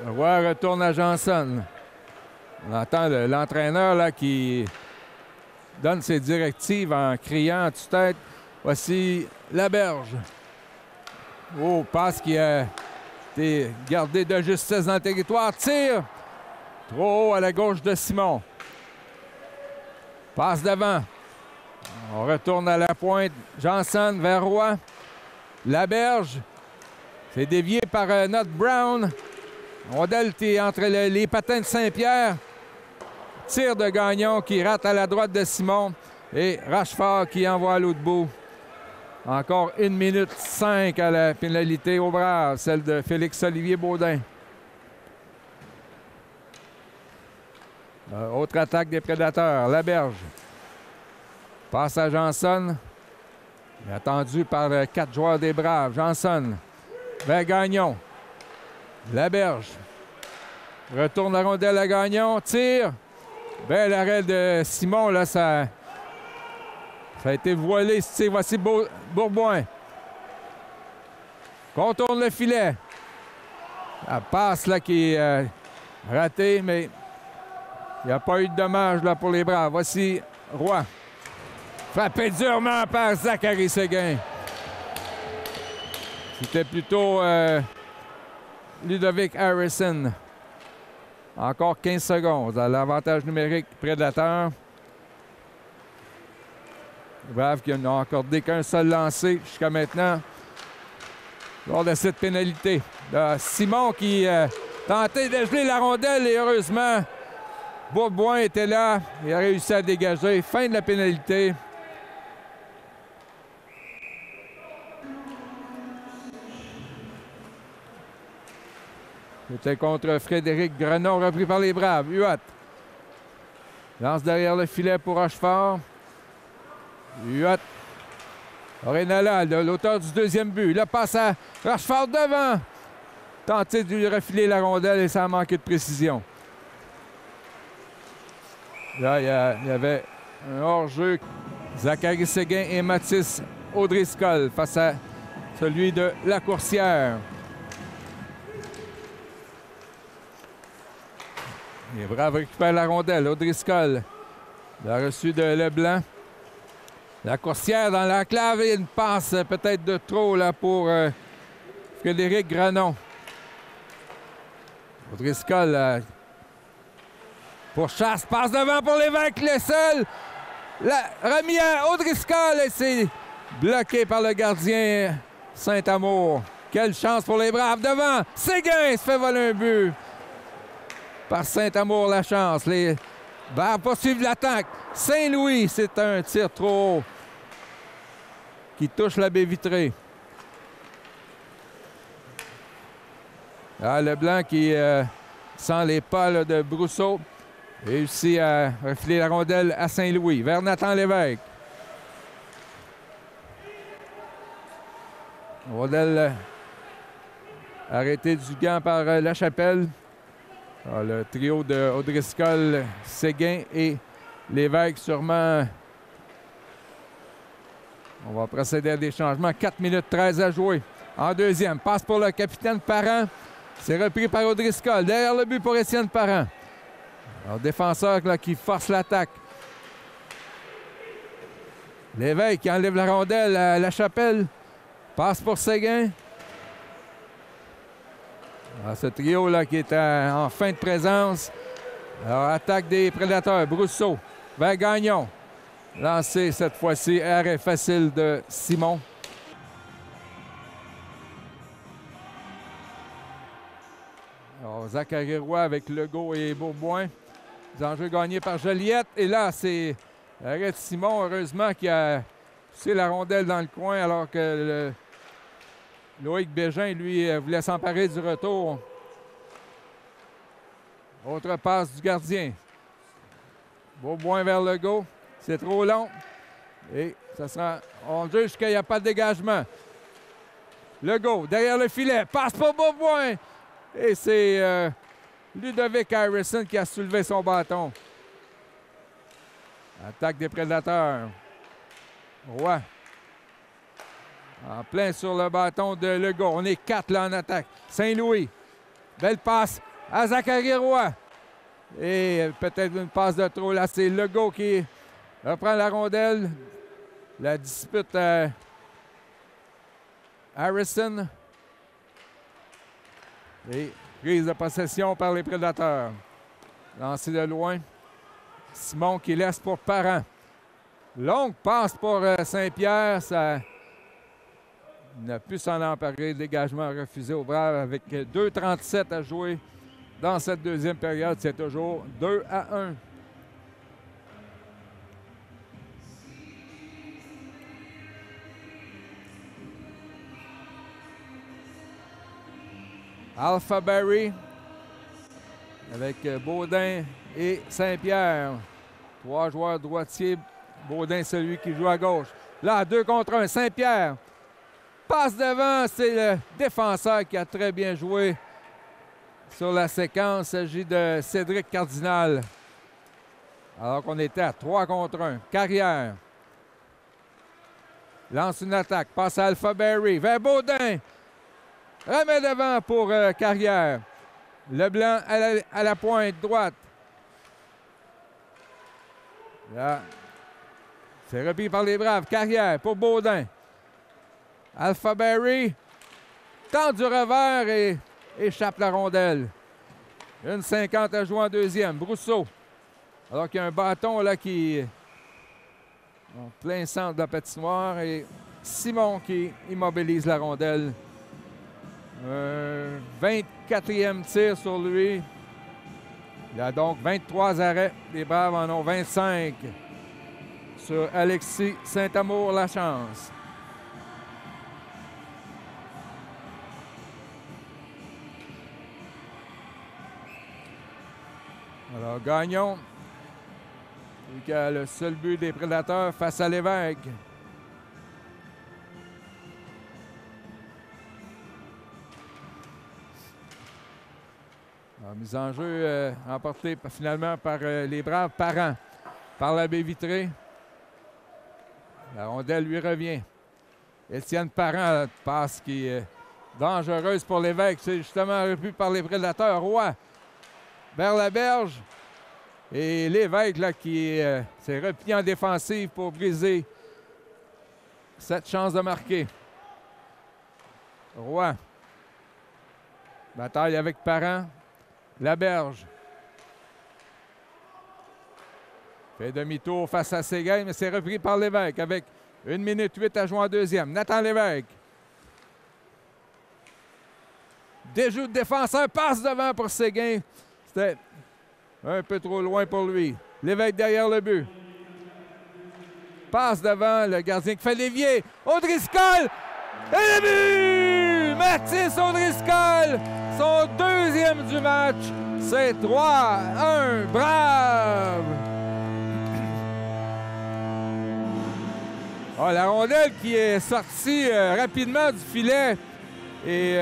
[SPEAKER 3] Roy retourne à Janson. On entend l'entraîneur là qui donne ses directives en criant en tue-tête. Voici Laberge. Oh, passe qui a été gardé de justesse dans le territoire. Tire. Trop haut à la gauche de Simon. Passe devant. On retourne à la pointe. Janson vers Roy. Laberge. C'est dévié par Not Brown. Rondelle est entre les patins de Saint-Pierre. Tir de Gagnon qui rate à la droite de Simon. Et Rochefort qui envoie à l'autre bout. Encore 1 minute 5 à la pénalité au Braves, celle de Félix-Olivier Baudin. Autre attaque des prédateurs. Laberge. Passe à Janson. Attendu par 4 joueurs des Braves. Janson. Vers Gagnon. Laberge. Retourne la rondelle à Gagnon. Tire. Bel arrêt de Simon. Là, ça a été voilé. Voici Bourboin. Contourne le filet. La passe là qui est ratée, mais il n'y a pas eu de dommage là, pour les Braves. Voici Roy. Frappé durement par Zachary Séguin. C'était plutôt Ludovic Harrison. Encore 15 secondes à l'avantage numérique prédateur. Les Braves qui n'ont accordé qu'un seul lancé jusqu'à maintenant lors de cette pénalité. Là, Simon qui tentait de geler la rondelle et heureusement, Bourboin était là et a réussi à dégager. Fin de la pénalité. C'était contre Frédéric Grenon, repris par les Braves. Huot. Lance derrière le filet pour Rochefort. Huot. Orenala, l'auteur du deuxième but. Là, passe à Rochefort devant. Tenté de lui refiler la rondelle et ça a manqué de précision. Là, il y avait un hors-jeu. Zachary Séguin et Mathis Audriscoll face à celui de Lacourcière. Les Braves récupèrent la rondelle. Audriscoll. Il a reçu de Leblanc. Lacourcière dans l'enclave et une passe peut-être de trop là pour Frédéric Grenon. Audriscoll pour Chasse. Passe devant pour l'évêque. Le seul. Remis à Audriscoll et c'est bloqué par le gardien Saint-Amour. Quelle chance pour les Braves devant. Séguin se fait voler un but. Par Saint-Amour, la chance. Les Braves poursuivent l'attaque. Saint-Louis, c'est un tir trop haut qui touche la baie vitrée. Ah, Leblanc qui sent les pas là, de Brousseau réussit à refiler la rondelle à Saint-Louis vers Nathan Lévesque. Rondelle arrêtée du gant par Lachapelle. Alors, le trio de Audriscoll, Séguin et Lévesque sûrement. On va procéder à des changements. 4 minutes 13 à jouer. En deuxième, passe pour le capitaine Parent. C'est repris par Audriscoll. Derrière le but pour Étienne Parent. Alors, défenseur là, qui force l'attaque. Lévesque qui enlève la rondelle à Lachapelle. Passe pour Séguin. Alors, ce trio-là qui est en fin de présence. Alors, attaque des prédateurs. Brousseau vers Gagnon. Lancé cette fois-ci. Arrêt facile de Simon. Alors, Zachary Roy avec Legault et Bourboin. Les enjeux gagnés par Joliette. Et là, c'est arrêt de Simon, heureusement, qui a poussé la rondelle dans le coin alors que Loïc Bégin, lui, voulait s'emparer du retour. Autre passe du gardien. Beauboin vers le go. C'est trop long. Et ça sera... On juge jusqu'à il n'y a pas de dégagement. Le go, derrière le filet. Passe pour Beauboin. Et c'est Ludovic Harrison qui a soulevé son bâton. Attaque des prédateurs. Roy. En plein sur le bâton de Legault. On est 4 là en attaque. Saint-Louis. Belle passe à Zachary Roy. Et peut-être une passe de trop. Là, c'est Legault qui reprend la rondelle. La dispute à Harrison. Et prise de possession par les prédateurs. Lancé de loin. Simon qui laisse pour Parent. Longue passe pour Saint-Pierre. Ça n'a pu s'en emparer. Dégagement refusé au Braves avec 2,37 à jouer dans cette deuxième période. C'est toujours 2-1. Alpha Barry avec Baudin et Saint-Pierre. 3 joueurs droitiers. Baudin, celui qui joue à gauche. Là, 2 contre 1. Saint-Pierre passe devant. C'est le défenseur qui a très bien joué sur la séquence. Il s'agit de Cédric Cardinal. Alors qu'on était à 3 contre 1. Carrière. Lance une attaque. Passe à Alpha Barry. Vers Baudin. Remet devant pour Carrière. Leblanc à la pointe droite. Là. C'est repris par les Braves. Carrière pour Baudin. Alpha Barry tente du revers et échappe la rondelle. 1,50 à jouer en deuxième. Brousseau. Alors qu'il y a un bâton là qui est en plein centre de la patinoire et Simon qui immobilise la rondelle. 24e tir sur lui. Il a donc 23 arrêts. Les Braves en ont 25 sur Alexis Saint-Amour-Lachance. Alors, Gagnon, qui a le seul but des prédateurs face à l'Évêque. Alors, mise en jeu emportée finalement par les Braves. Parent par la baie vitrée. La rondelle lui revient. Étienne Parent, passe qui est dangereuse pour l'Évêque. C'est justement repris par les prédateurs. Roy vers la berge. Et l'Évêque là, qui s'est replié en défensive pour briser cette chance de marquer. Roy. Bataille avec Parent. La berge. Fait demi-tour face à Séguin, mais c'est repris par l'Évêque avec 1 minute 8 à jouer en deuxième. Nathan Lévesque. Déjoue de défenseur, passe devant pour Séguin. C'était un peu trop loin pour lui. Lévesque derrière le but. Passe devant le gardien qui fait l'évier. O'Driscoll! Et le but! Mathis O'Driscoll! Son deuxième du match. C'est 3-1. Brave! Oh, la rondelle qui est sortie rapidement du filet. Et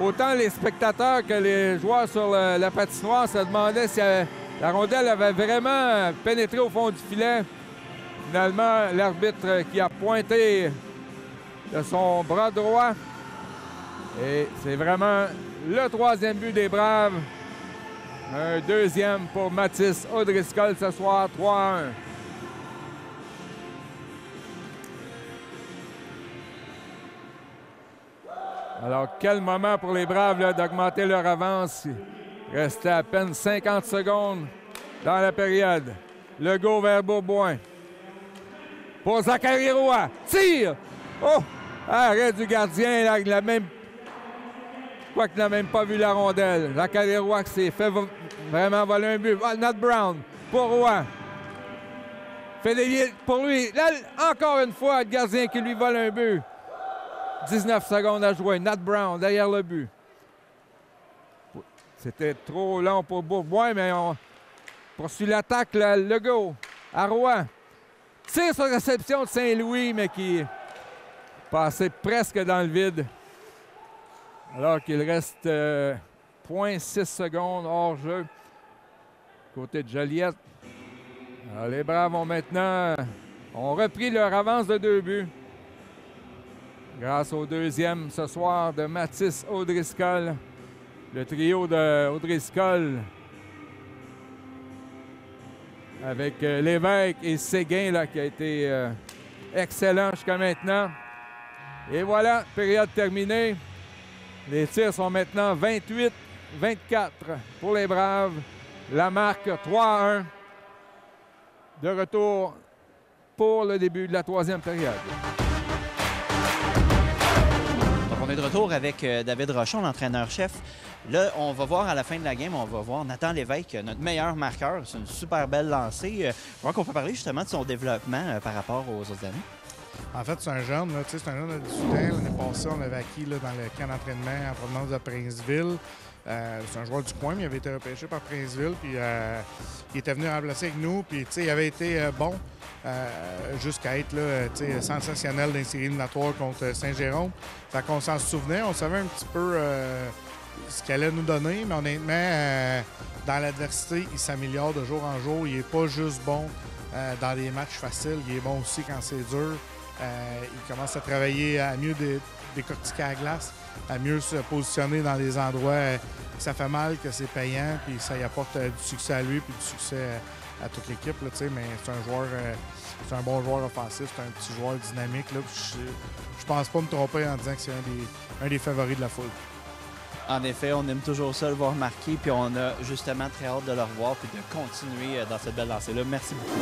[SPEAKER 3] autant les spectateurs que les joueurs sur la patinoire se demandaient si la rondelle avait vraiment pénétré au fond du filet. Finalement, l'arbitre qui a pointé de son bras droit. Et c'est vraiment le 3e but des Braves. Un 2e pour Mathis O'Driscoll ce soir, 3-1. Alors, quel moment pour les Braves d'augmenter leur avance. Il restait à peine 50 secondes dans la période. Legault vers Beauboin. Pour Zachary Roy. Tire! Oh! Arrêt du gardien. Là, il a même... Je crois qu'il n'a même pas vu la rondelle. Zachary Roy qui s'est fait vraiment voler un but. Nat Brown pour Roy. Fait dévier pour lui. Là, encore une fois, le gardien qui lui vole un but. 19 secondes à jouer. Nat Brown derrière le but. C'était trop long pour Bourboin, mais on poursuit l'attaque. Legault à Rouen. Tire sur réception de Saint-Louis, mais qui passait presque dans le vide. Alors qu'il reste 0.6 secondes hors jeu. Côté de Joliette. Alors, les Braves ont repris leur avance de 2 buts. Grâce au deuxième ce soir de Mathis O'Driscoll. Le trio de O'Driscoll avec Lévesque et Séguin là, qui a été excellent jusqu'à maintenant. Et voilà, période terminée. Les tirs sont maintenant 28-24 pour les Braves. La marque 3-1. De retour pour le début de la troisième période.
[SPEAKER 1] Donc, on est de retour avec David Rochon, l'entraîneur-chef. Là, on va voir à la fin de la game, on va voir Nathan Lévesque, notre meilleur marqueur. C'est une super belle lancée. Je crois qu'on peut parler justement de son développement par rapport aux autres années.
[SPEAKER 2] En fait, c'est un jeune, c'est un jeune de 18 ans. L'année passée, on l'avait acquis là, dans le camp d'entraînement en provenance de Princeville. C'est un joueur du coin, mais il avait été repêché par Princeville. Puis il était venu remplacer avec nous. Puis il avait été bon jusqu'à être là, sensationnel dans les séries éliminatoires contre Saint-Jérôme. Fait qu'on s'en souvenait. On savait un petit peu ce qu'il allait nous donner. Mais honnêtement, dans l'adversité, il s'améliore de jour en jour. Il n'est pas juste bon dans les matchs faciles. Il est bon aussi quand c'est dur. Il commence à travailler à mieux décortiquer la glace, à mieux se positionner dans les endroits que ça fait mal, que c'est payant, puis ça y apporte du succès à lui, puis du succès à toute l'équipe. Mais c'est un joueur, c'est un bon joueur offensif, c'est un petit joueur dynamique. Là, je pense pas me tromper en disant que c'est un des favoris de la foule.
[SPEAKER 1] En effet, on aime toujours ça le voir marquer, puis on a justement très hâte de le revoir puis de continuer dans cette belle lancée-là. Merci beaucoup.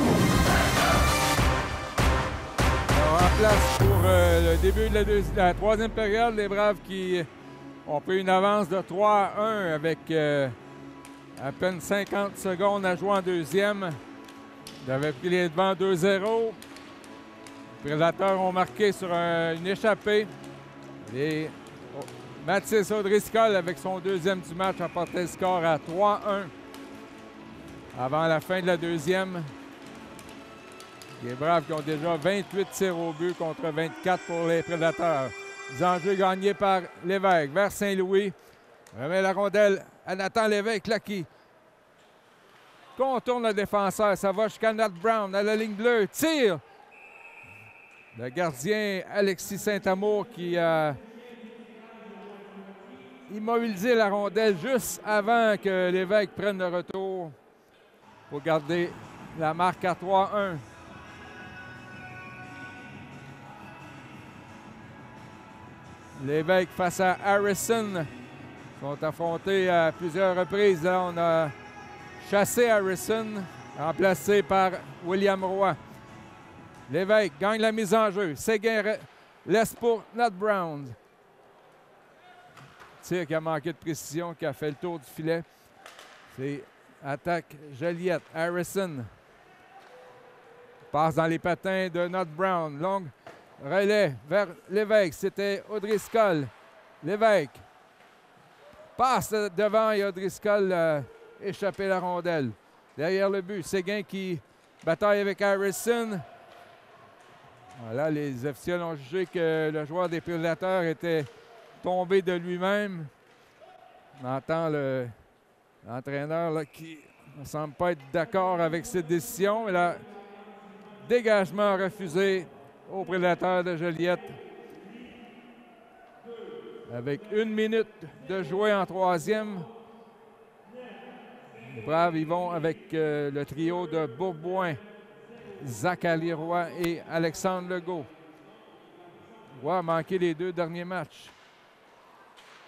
[SPEAKER 3] En place pour le début de la troisième période, les Braves qui ont pris une avance de 3-1 avec à peine 50 secondes à jouer en deuxième. Ils avaient pris les devants 2-0. Les Prédateurs ont marqué sur une échappée. Et Mathis O'Driscoll, avec son deuxième du match, a porté le score à 3-1 avant la fin de la deuxième. Les Braves qui ont déjà 28 tirs au but contre 24 pour les Prédateurs. Les enjeux gagnés par Lévesque vers Saint-Louis. Remet la rondelle à Nathan Lévesque, là, qui contourne le défenseur. Ça va jusqu'à Nat Brown à la ligne bleue. Tire! Le gardien Alexis Saint-Amour qui a immobilisé la rondelle juste avant que Lévesque prenne le retour pour garder la marque à 3-1. Lévesque face à Harrison sont affrontés à plusieurs reprises. Là, on a chassé Harrison, remplacé par William Roy. Lévesque gagne la mise en jeu. Séguin laisse pour Nat Brown. Tir qui a manqué de précision, qui a fait le tour du filet. C'est attaque Joliette. Harrison passe dans les patins de Nat Brown. Longue relais vers Lévesque. C'était O'Driscoll. Lévesque passe devant et O'Driscoll a échappé la rondelle. Derrière le but, Séguin qui bataille avec Harrison. Voilà, les officiels ont jugé que le joueur des Prédateurs était tombé de lui-même. On entend l'entraîneur qui ne semble pas être d'accord avec cette décision. Mais là, dégagement refusé aux Prédateurs de Joliette. Avec 1 minute de jouer en troisième. Les Braves y vont avec le trio de Bourboin, Zachary Roy et Alexandre Legault. Roy a manqué les 2 derniers matchs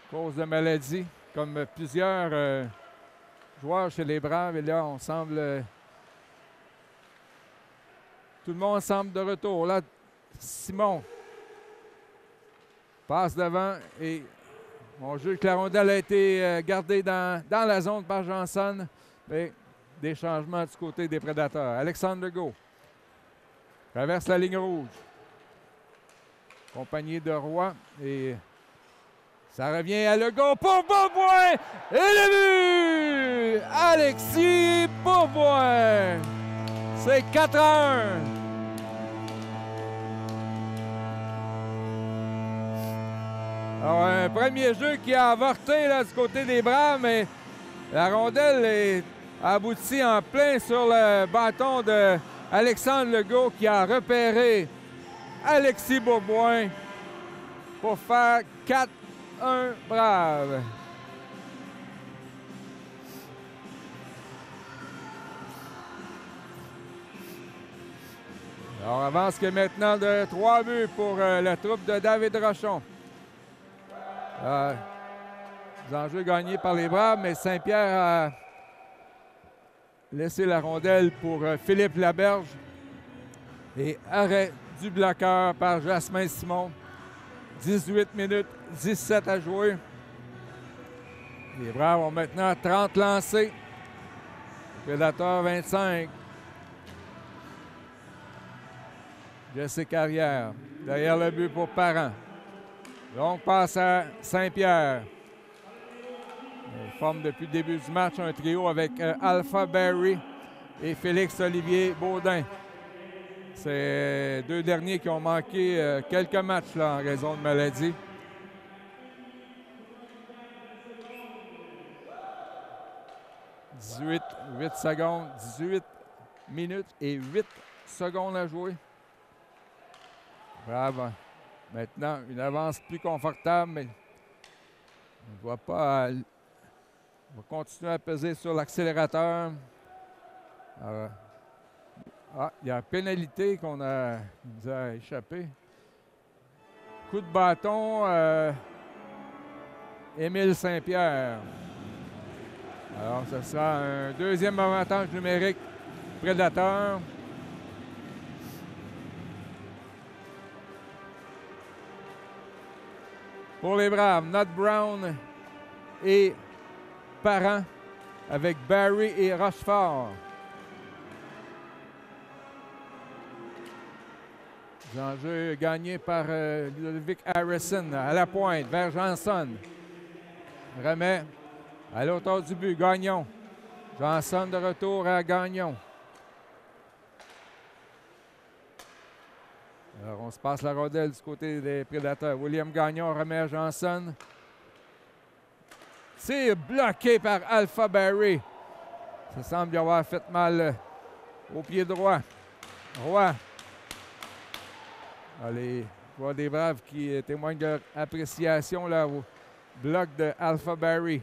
[SPEAKER 3] à cause de maladie, comme plusieurs joueurs chez les Braves. Et là, on semble... tout le monde semble de retour. Là, Simon passe devant et on juge que la rondelle a été gardée dans la zone par Johnson. Mais des changements du côté des Prédateurs. Alexandre Legault traverse la ligne rouge. accompagné de Roy. Et ça revient à Legault pour Beaubois. Et le but! Alexis Beaubois. C'est 4-1. Alors, un premier jeu qui a avorté là, du côté des Braves, mais la rondelle est aboutie en plein sur le bâton de Alexandre Legault qui a repéré Alexis Beaubois pour faire 4-1 Braves. Alors, avance que maintenant de 3 buts pour la troupe de David Rochon. Les enjeux gagnés par les Braves, mais Saint-Pierre a laissé la rondelle pour Philippe Laberge. Et arrêt du bloqueur par Jasmin Simon. 18 minutes, 17 à jouer. Les Braves ont maintenant 30 lancés. Prédateur 25. Jesse Carrière. Derrière le but pour Parent. Donc, passe à Saint-Pierre. On forme depuis le début du match un trio avec Alpha Barry et Félix-Olivier Baudin. C'est deux derniers qui ont manqué quelques matchs là, en raison de maladie. « 8 secondes, 18 minutes et 8 secondes à jouer. » Bravo. Maintenant, une avance plus confortable, mais on ne voit pas. On va continuer à peser sur l'accélérateur. Il y a une pénalité qu'on nous a échappé. Coup de bâton, Émile Saint-Pierre. Alors, ce sera un deuxième avantage numérique Prédateur. Pour les Braves, Nat Brown et Parent avec Barry et Rochefort. Les enjeux gagnés par Ludovic Harrison à la pointe vers Johnson. Remet à l'auteur du but, Gagnon. Johnson de retour à Gagnon. Alors, on se passe la rondelle du côté des Prédateurs. William Gagnon remet à Johnson. C'est bloqué par Alpha Barry. Ça semble y avoir fait mal au pied droit. Roy. Les joueurs des Braves qui témoignent de leur appréciation là, au bloc de Alpha Barry.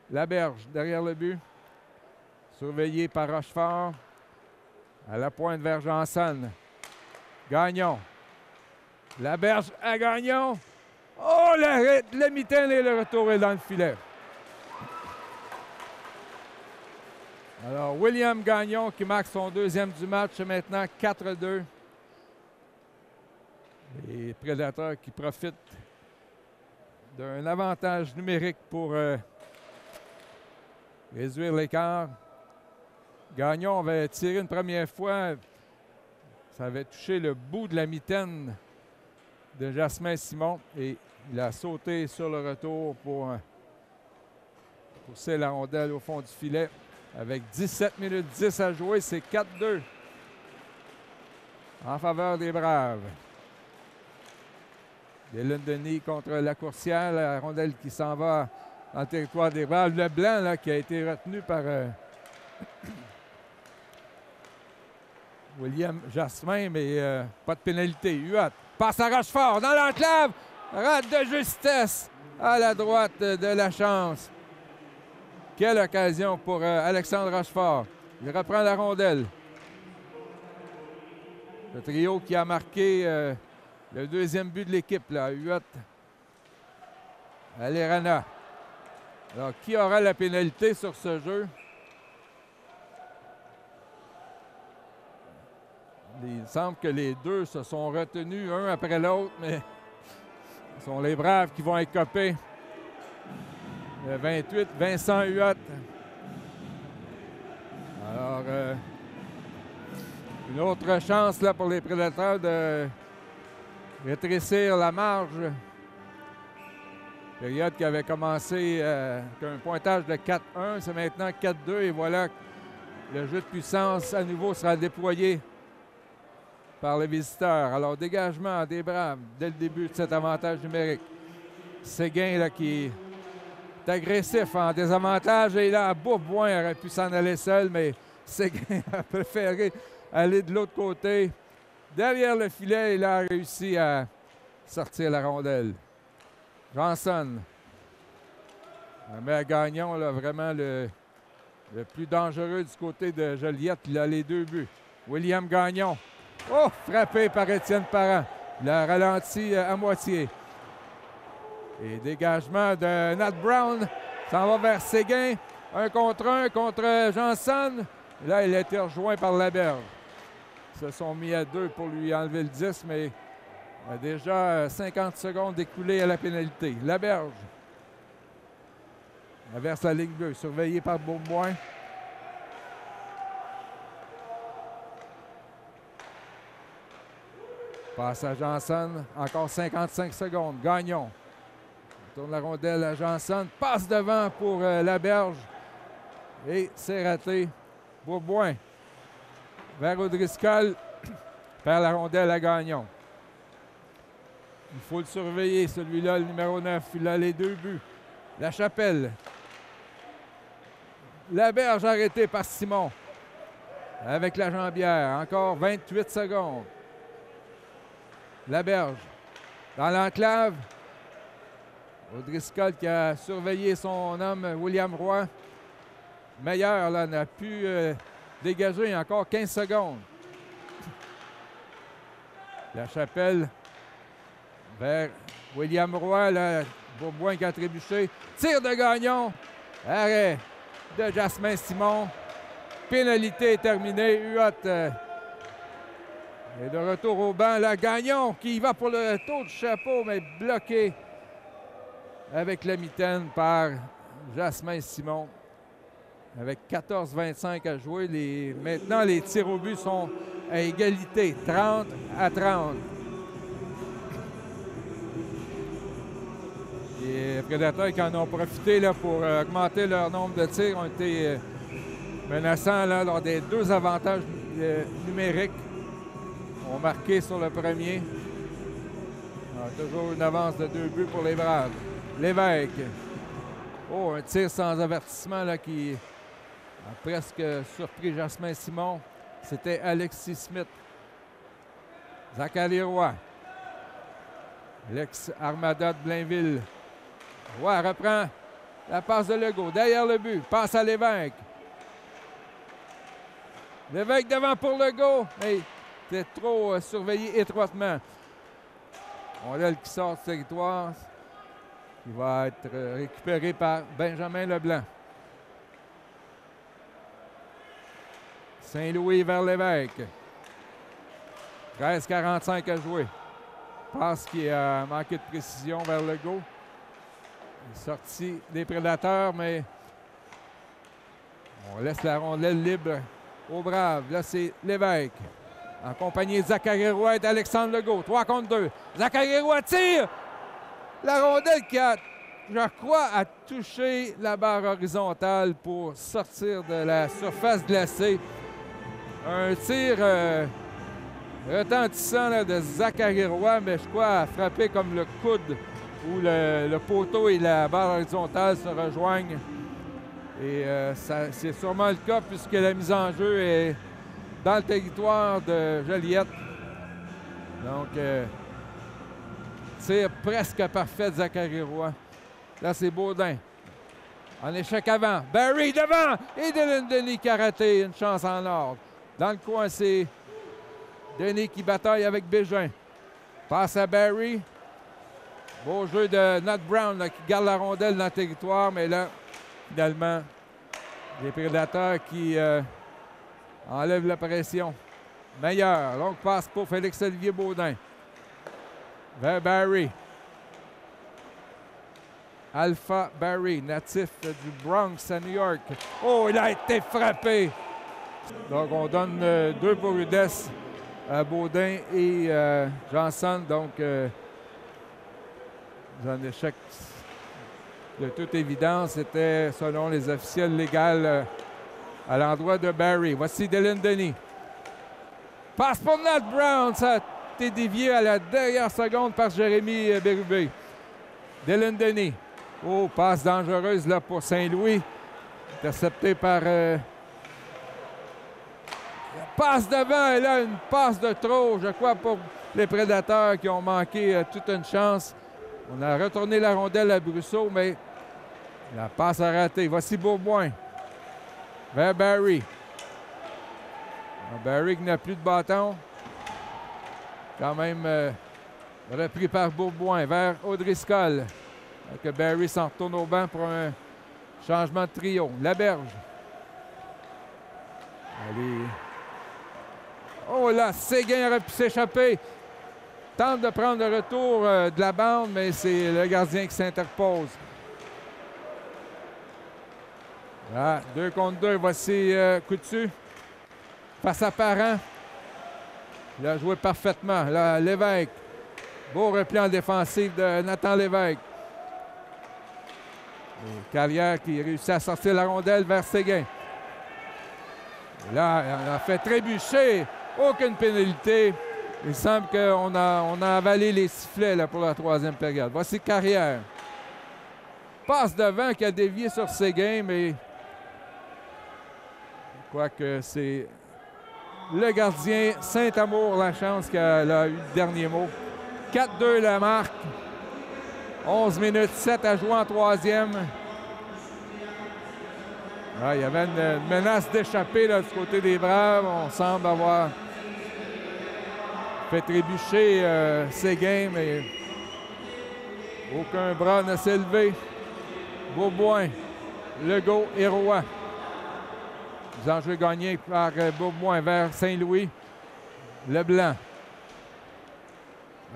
[SPEAKER 3] Laberge derrière le but. Surveillé par Rochefort. À la pointe vers Johnson. Gagnon. Laberge à Gagnon. Oh, le mitaine et le retour est dans le filet. Alors, William Gagnon qui marque son deuxième du match, maintenant 4-2. Les Prédateurs qui profitent d'un avantage numérique pour réduire l'écart. Gagnon avait tiré une première fois. Ça avait touché le bout de la mitaine de Jasmin Simon et il a sauté sur le retour pour pousser la rondelle au fond du filet. Avec 17 minutes 10 à jouer, c'est 4-2 en faveur des Braves. Dylan Denis contre la Coursière, la rondelle qui s'en va dans le territoire des Braves. Le blanc là, qui a été retenu par William Jasmin, mais pas de pénalité. Huot passe à Rochefort dans l'enclave. Rate de justesse à la droite de la chance. Quelle occasion pour Alexandre Rochefort. Il reprend la rondelle. Le trio qui a marqué le deuxième but de l'équipe, là, Huot à l'Irana. Alors, qui aura la pénalité sur ce jeu? Il semble que les deux se sont retenus un après l'autre, mais ce sont les Braves qui vont écoper. Le 28, Vincent Huot. Alors, une autre chance là, pour les Prédateurs de rétrécir la marge. Période qui avait commencé avec un pointage de 4-1, c'est maintenant 4-2 et voilà que le jeu de puissance à nouveau sera déployé par les visiteurs. Alors dégagement des Braves dès le début de cet avantage numérique. Séguin là, qui est agressif en désavantage et là, Bourboin aurait pu s'en aller seul, mais Séguin a préféré aller de l'autre côté. Derrière le filet, il a réussi à sortir la rondelle. Johnson. Mais à Gagnon, là, vraiment le plus dangereux du côté de Joliette. Il a les 2 buts. William Gagnon. Oh! Frappé par Étienne Parent. Il a ralenti à moitié. Et dégagement de Nat Brown. S'en va vers Séguin. 1 contre 1 contre Johnson. Et là, il a été rejoint par Laberge. Ils se sont mis à 2 pour lui enlever le 10, mais il a déjà 50 secondes écoulées à la pénalité. Laberge traverse la ligne bleue, surveillé par Bourboin. Passe à Johnson, encore 55 secondes. Gagnon tourne la rondelle à Johnson, passe devant pour Laberge et c'est raté. Bourboin vers O'Driscoll, perd la rondelle à Gagnon. Il faut le surveiller, celui-là, le numéro 9. Il a les 2 buts. La Chapelle. Laberge arrêté par Simon. Avec la jambière. Encore 28 secondes. Laberge. Dans l'enclave. O'Driscoll qui a surveillé son homme, William Roy. Meilleur, là, n'a pu dégager encore 15 secondes. La Chapelle vers William Roy, là, Bourboin qui a trébuché. Tir de Gagnon. Arrêt de Jasmin Simon. Pénalité terminée. Huot est de retour au banc. Là, Gagnon qui va pour le tour du chapeau, mais bloqué avec la mitaine par Jasmin Simon. Avec 14-25 à jouer. Maintenant, les tirs au but sont à égalité. 30-30. Les Prédateurs qui en ont profité là, pour augmenter leur nombre de tirs ont été menaçants là, lors des 2 avantages numériques. Ont marqué sur le premier. Toujours une avance de 2 buts pour les Braves. Lévesque. Oh, un tir sans avertissement là, qui a presque surpris Jasmin Simon. C'était Alexis Smith. Zachary Roy. L'ex-Armada de Blainville. Roy reprend la passe de Legault. Derrière le but. Passe à Lévesque. Lévesque devant pour Legault. Mais c'était trop surveillé étroitement. Rondelle qui sort du territoire. Il va être récupéré par Benjamin Leblanc. Saint-Louis vers Lévesque. 13-45 à jouer. Passe qui a manqué de précision vers Legault. Sortie des Prédateurs, mais on laisse la rondelle libre aux Braves. Là, c'est Lévesque. En compagnie de Zachary Roy et d'Alexandre Legault. 3 contre 2. Zachary Roy tire! La rondelle qui a, je crois, a touché la barre horizontale pour sortir de la surface glacée. Un tir retentissant là, de Zachary Roy, mais je crois a frappé comme le coude où le poteau et la barre horizontale se rejoignent. Et c'est sûrement le cas puisque la mise en jeu est dans le territoire de Joliette. Donc, tir presque parfait de Zachary Roy. Là, c'est Baudin. En échec avant. Barry devant! Et Dylan Denis qui a raté une chance en ordre. Dans le coin, c'est Denis qui bataille avec Bégin. Passe à Barry. Beau jeu de Nat Brown là, qui garde la rondelle dans le territoire, mais là, finalement, les Prédateurs qui enlèvent la pression. Meilleur. Longue passe pour Félix-Olivier Baudin. Vers Barry. Alpha Barry, natif du Bronx à New York. Oh, il a été frappé. Donc, on donne 2 pour Rudess Baudin et Johnson. Donc, un échec de toute évidence. C'était, selon les officiels, légal à l'endroit de Barry. Voici Dylan Denny. Passe pour Nat Brown. Ça a été dévié à la dernière seconde par Jérémy Bérubé. Dylan Denny. Oh, passe dangereuse là pour Saint-Louis. Intercepté par... passe devant et là, une passe de trop, je crois, pour les Prédateurs qui ont manqué toute une chance. On a retourné la rondelle à Brusseau, mais la passe a raté. Voici Beauboin vers Barry. Barry qui n'a plus de bâton. Quand même repris par Beauboin vers O'Driscoll. Que Barry s'en retourne au banc pour un changement de trio. Laberge. Allez. Oh là, Séguin aurait pu s'échapper. Tente de prendre le retour de la bande, mais c'est le gardien qui s'interpose. Là, 2 contre 2. Voici Coutu. Face à Parent. Il a joué parfaitement. Là, Lévesque. Beau repli en défensif de Nathan Lévesque. Et Carrière qui réussit à sortir la rondelle vers Séguin. Et là, on a fait trébucher. Aucune pénalité. Il semble qu'on a avalé les sifflets là, pour la 3e période. Voici Carrière. Passe devant qui a dévié sur Séguin, mais je crois que c'est le gardien Saint-Amour, la chance qu'elle a eu le dernier mot. 4-2 la marque. 11 minutes 7 à jouer en 3e. Ah, il y avait une menace d'échapper du côté des Braves. On semble avoir fait trébucher Séguin, mais aucun bras ne s'est levé. Beauboin, Legault et Roy. Les enjeux gagnés par Beauboin vers Saint-Louis. Leblanc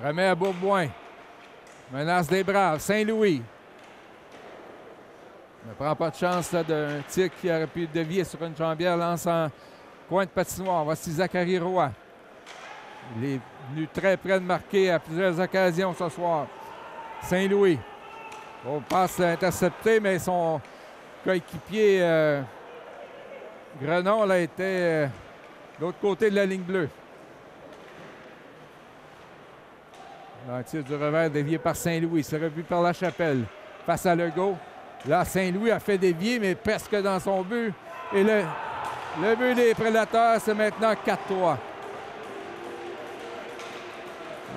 [SPEAKER 3] remet à Beauboin. Menace des Braves. Saint-Louis ne prend pas de chance d'un tir qui aurait pu dévier sur une jambière. Lance en coin de patinoire. Voici Zachary Roy. Il est venu très près de marquer à plusieurs occasions ce soir. Saint-Louis. On passe intercepté, mais son coéquipier Grenon a été de l'autre côté de la ligne bleue. Un tir du revers dévié par Saint-Louis. C'est revu par La Chapelle. Face à Legault. Là, Saint-Louis a fait dévier, mais presque dans son but. Et le but des Prédateurs, c'est maintenant 4-3.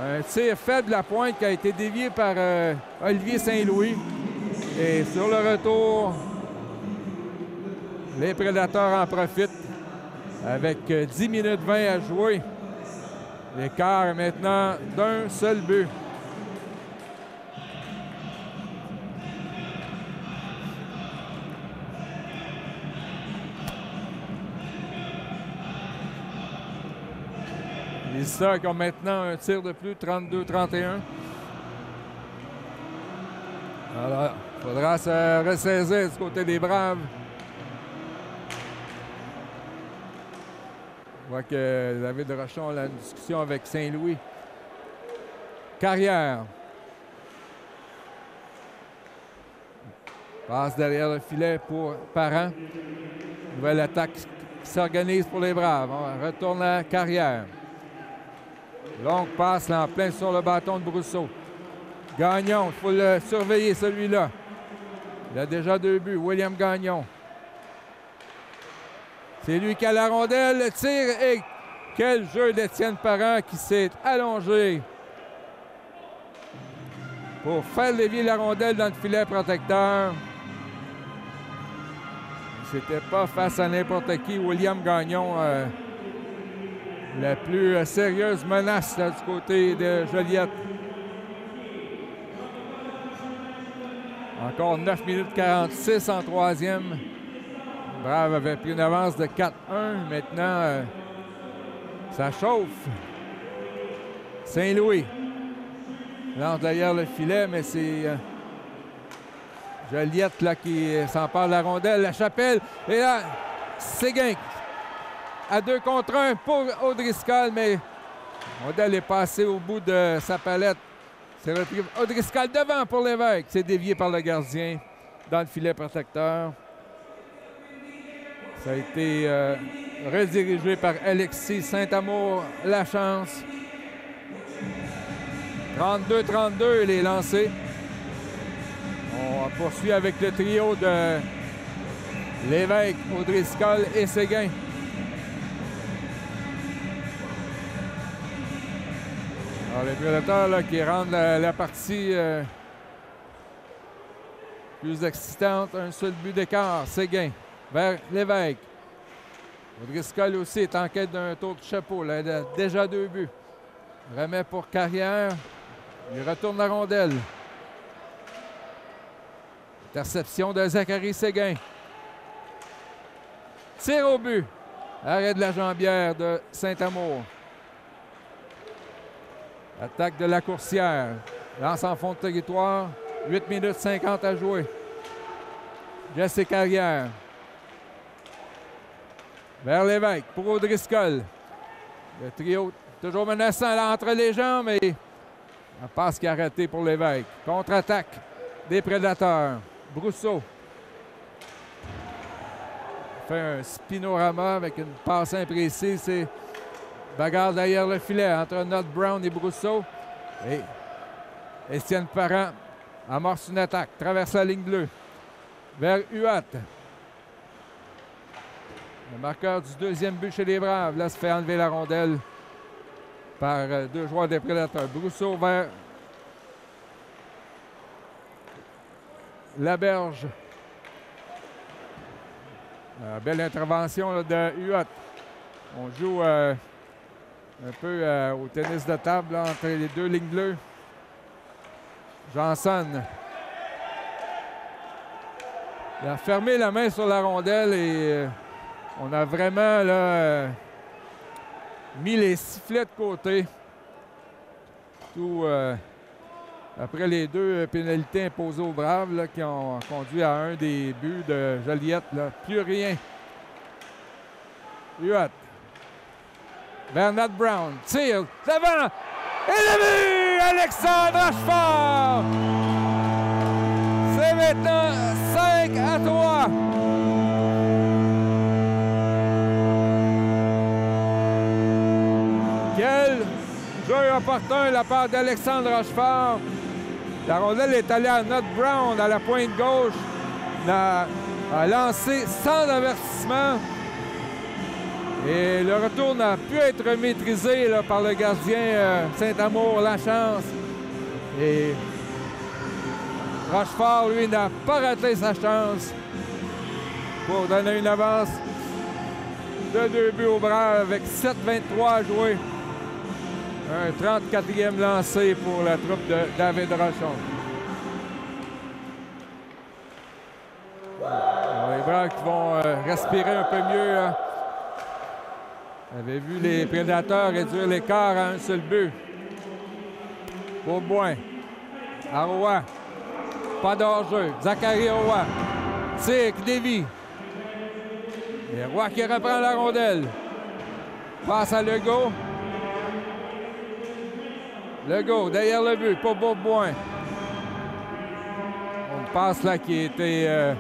[SPEAKER 3] Un tir fait de la pointe qui a été dévié par Olivier Saint-Louis. Et sur le retour, les Prédateurs en profitent avec 10 minutes 20 à jouer. L'écart est maintenant d'un seul but. Les Stars qui ont maintenant un tir de plus, 32-31. Alors, il faudra se ressaisir du côté des Braves. Je vois que David Rochon a une discussion avec Saint-Louis. Carrière. Passe derrière le filet pour Parent. Nouvelle attaque qui s'organise pour les Braves. On retourne à Carrière. Longue passe là, en plein sur le bâton de Brousseau. Gagnon, il faut le surveiller celui-là. Il a déjà 2 buts. William Gagnon. C'est lui qui a la rondelle, le tir et quel jeu d'Étienne Parent qui s'est allongé pour faire dévier la rondelle dans le filet protecteur. C'était pas face à n'importe qui. William Gagnon, la plus sérieuse menace là, du côté de Joliette. Encore 9 minutes 46 en 3e. Brave avait pris une avance de 4-1. Maintenant, ça chauffe. Saint-Louis lance derrière le filet, mais c'est Joliette là, qui s'empare de la rondelle. La Chapelle. Et là, Séguin à 2 contre 1 pour O'Driscoll, mais Odell est passé au bout de sa palette. C'est retrié. O'Driscoll devant pour Lévesque. C'est dévié par le gardien dans le filet protecteur. Ça a été redirigé par Alexis Saint-Amour Lachance. 32-32, il est lancé. On poursuit avec le trio de Lévesque, O'Driscoll et Séguin. Alors, les prédateurs là, qui rendent la partie plus excitante. Un seul but d'écart. Séguin vers Lévesque. O'Driscoll aussi est en quête d'un tour de chapeau. Là, il a déjà 2 buts. Remet pour Carrière. Il retourne la rondelle. Interception de Zachary Séguin. Tir au but. Arrêt de la jambière de Saint-Amour. Attaque de la Coursière. Lance en fond de territoire. 8 minutes 50 à jouer. Jesse Carrière. Vers Lévesque pour O'Driscoll. Le trio toujours menaçant là, entre les jambs, mais un passe qui a raté pour Lévesque. Contre-attaque des prédateurs. Brousseau fait un spinorama avec une passe imprécise. C'est bagarre derrière le filet entre Nod Brown et Brousseau. Et Étienne Parent amorce une attaque, traverse la ligne bleue vers Huot. Le marqueur du 2e but chez les Braves. Là, se fait enlever la rondelle par 2 joueurs des prédateurs. Brousseau vers Laberge. Belle intervention là, de Huot. On joue un peu au tennis de table là, entre les 2 lignes bleues. Johnson. Il a fermé la main sur la rondelle et on a vraiment là, mis les sifflets de côté. Tout après les 2 pénalités imposées aux Braves là, qui ont conduit à un des buts de Joliette. Là. Plus rien. Huot. Bernard Brown. Tire. Devant. Et le but! Alexandre Rochefort! C'est maintenant 5-3. Quel jeu opportun de la part d'Alexandre Rochefort. La rondelle est allée à Nod Brown à la pointe gauche. A lancé sans avertissement. Et le retour n'a pu être maîtrisé là, par le gardien Saint-Amour Lachance. Et Rochefort, lui, n'a pas raté sa chance pour donner une avance de 2 buts aux Braves avec 7-23 à jouer. Un 34e lancé pour la troupe de David Rochon. Alors, les Braves qui vont respirer un peu mieux. Hein. On avait vu les prédateurs réduire l'écart à un seul but. Beauboin. À Roy. Pas d'hors-jeu. Zachary Roy. Tic, dévie. Et Roy qui reprend la rondelle. Passe à Legault. Legault derrière le but pour Beauboin. On passe là qui a été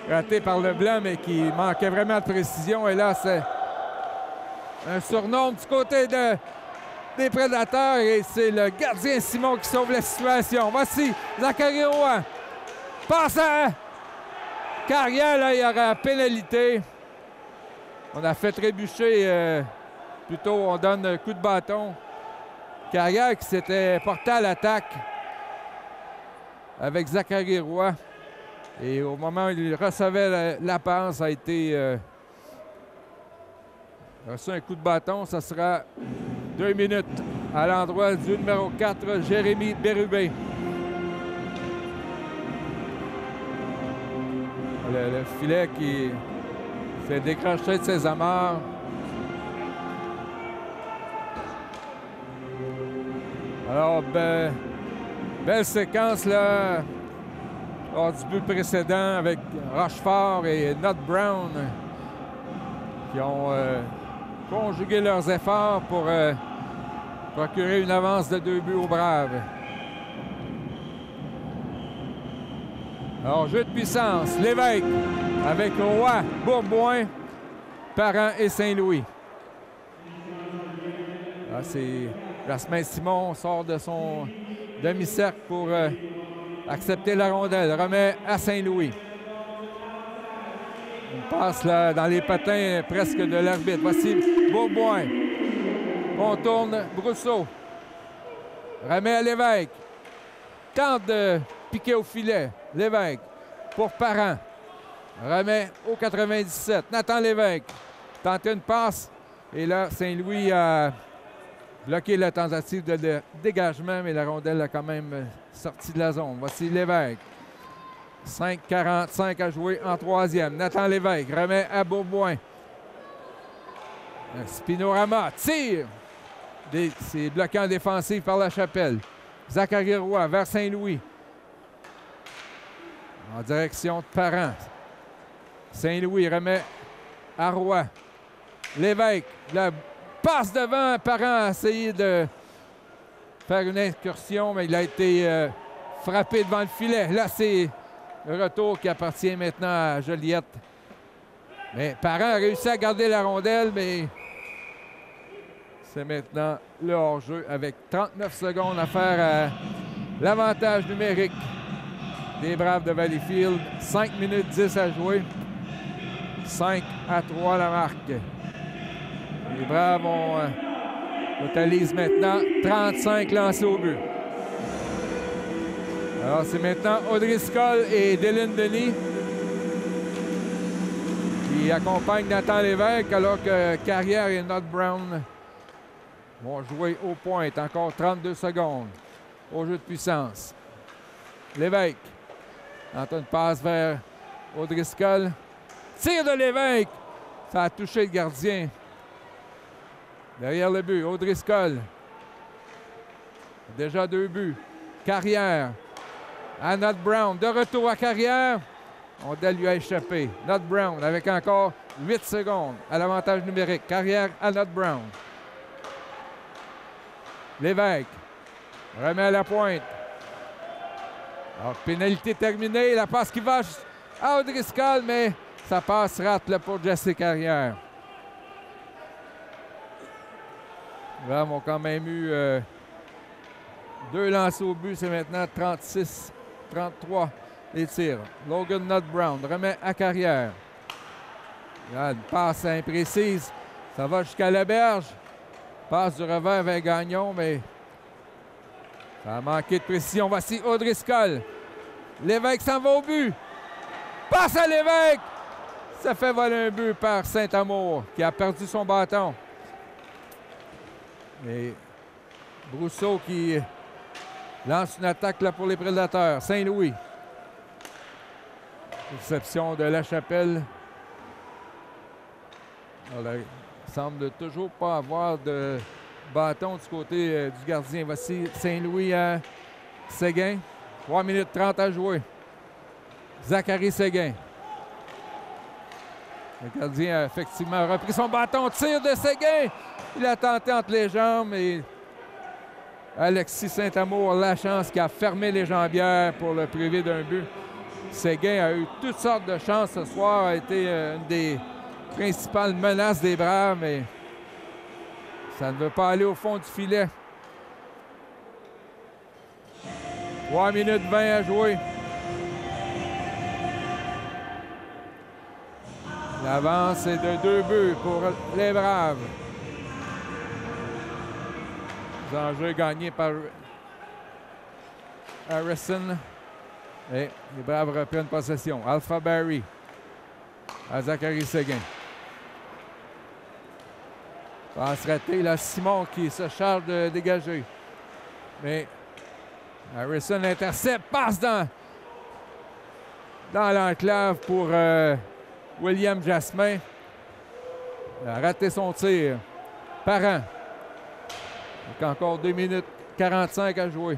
[SPEAKER 3] raté par Leblanc, mais qui manquait vraiment de précision. Et là, c'est un surnombre du côté des prédateurs et c'est le gardien Simon qui sauve la situation. Voici Zachary Roy. Passe à Carrière, là, il y aura pénalité. On a fait trébucher, plutôt on donne un coup de bâton. Carrière qui s'était porté à l'attaque avec Zachary Roy. Et au moment où il recevait la passe, a été reçu un coup de bâton. Ça sera 2 minutes à l'endroit du numéro 4, Jérémy Bérubé. Le filet qui s'est décroché de ses amarres. Alors, belle séquence là, lors du but précédent avec Rochefort et Nod Brown qui ont conjugué leurs efforts pour procurer une avance de 2 buts aux Braves. Alors, jeu de puissance, Lévesque avec Roy, Bourboin, Parent et Saint-Louis. Là, c'est Jasmin-Simon sort de son demi-cercle pour accepter la rondelle. Remet à Saint-Louis. On passe là dans les patins presque de l'arbitre. Voici Bourboin. Contourne Brousseau. Remet à Lévesque. Tente de piquer au filet. Lévesque pour Parent. Remet au 97. Nathan Lévesque tente une passe. Et là, Saint-Louis a bloqué la tentative de dégagement, mais la rondelle a quand même sorti de la zone. Voici Lévesque. 5,45 à jouer en troisième. Nathan Lévesque remet à Bourboin. Spinorama tire. C'est bloqué en défensive par la Chapelle. Zachary Roy vers Saint-Louis. En direction de Parent. Saint-Louis remet à Roy. Lévesque, la passe devant. Parent a essayé de faire une incursion, mais il a été frappé devant le filet. Là, c'est le retour qui appartient maintenant à Joliette. Mais Parent a réussi à garder la rondelle, mais c'est maintenant le hors-jeu avec 39 secondes à faire à l'avantage numérique des Braves de Valleyfield. 5 minutes 10 à jouer. 5-3 la marque. Les Braves totalisent maintenant 35 lancés au but. Alors, c'est maintenant Audrey Skoll et Dylan Denis qui accompagnent Nathan Lévesque, alors que Carrière et Nod Brown vont jouer au point. Encore 32 secondes au jeu de puissance. Lévesque tente une passe vers Audrey Skoll. Tir de Lévesque. Ça a touché le gardien. Derrière le but, Audrey Skoll. Déjà 2 buts. Carrière. À Nod Brown. De retour à Carrière. Rondelle lui a échappé. Nod Brown avec encore 8 secondes à l'avantage numérique. Carrière à Nod Brown. Lévesque remet à la pointe. Alors, pénalité terminée. La passe qui va à Audrey Skoll, mais ça passe rate là, pour Jesse Carrière. Les Braves ont quand même eu 2 lancés au but. C'est maintenant 36-33 les tirs. Logan Nod Brown remet à Carrière. Là, une passe imprécise. Ça va jusqu'à la berge. Passe du revers vers Gagnon, mais ça a manqué de précision. Voici Audrey Skoll. Lévesque s'en va au but. Passe à Lévesque. Ça fait voler un but par Saint-Amour qui a perdu son bâton. Et Brousseau qui lance une attaque là pour les Prédateurs. Saint-Louis. Réception de La Chapelle. Alors, il semble toujours pas avoir de bâton du côté du gardien. Voici Saint-Louis à Séguin. 3 minutes 30 à jouer. Zachary Séguin. Le gardien a effectivement repris son bâton. Tir de Séguin. Il a tenté entre les jambes et Alexis Saint-Amour, la chance qui a fermé les jambières pour le priver d'un but. Séguin a eu toutes sortes de chances ce soir. A été une des principales menaces des Braves, mais ça ne veut pas aller au fond du filet. 3 minutes 20 à jouer. L'avance est de 2 buts pour les Braves. Les enjeux gagnés par Harrison. Et les Braves reprennent possession. Alpha Barry à Zachary Séguin. Passe ratée, là, Simon qui se charge de dégager. Mais Harrison intercepte, passe dans l'enclave pour William Jasmin. Il a raté son tir. Parent. Donc encore 2 minutes 45 à jouer.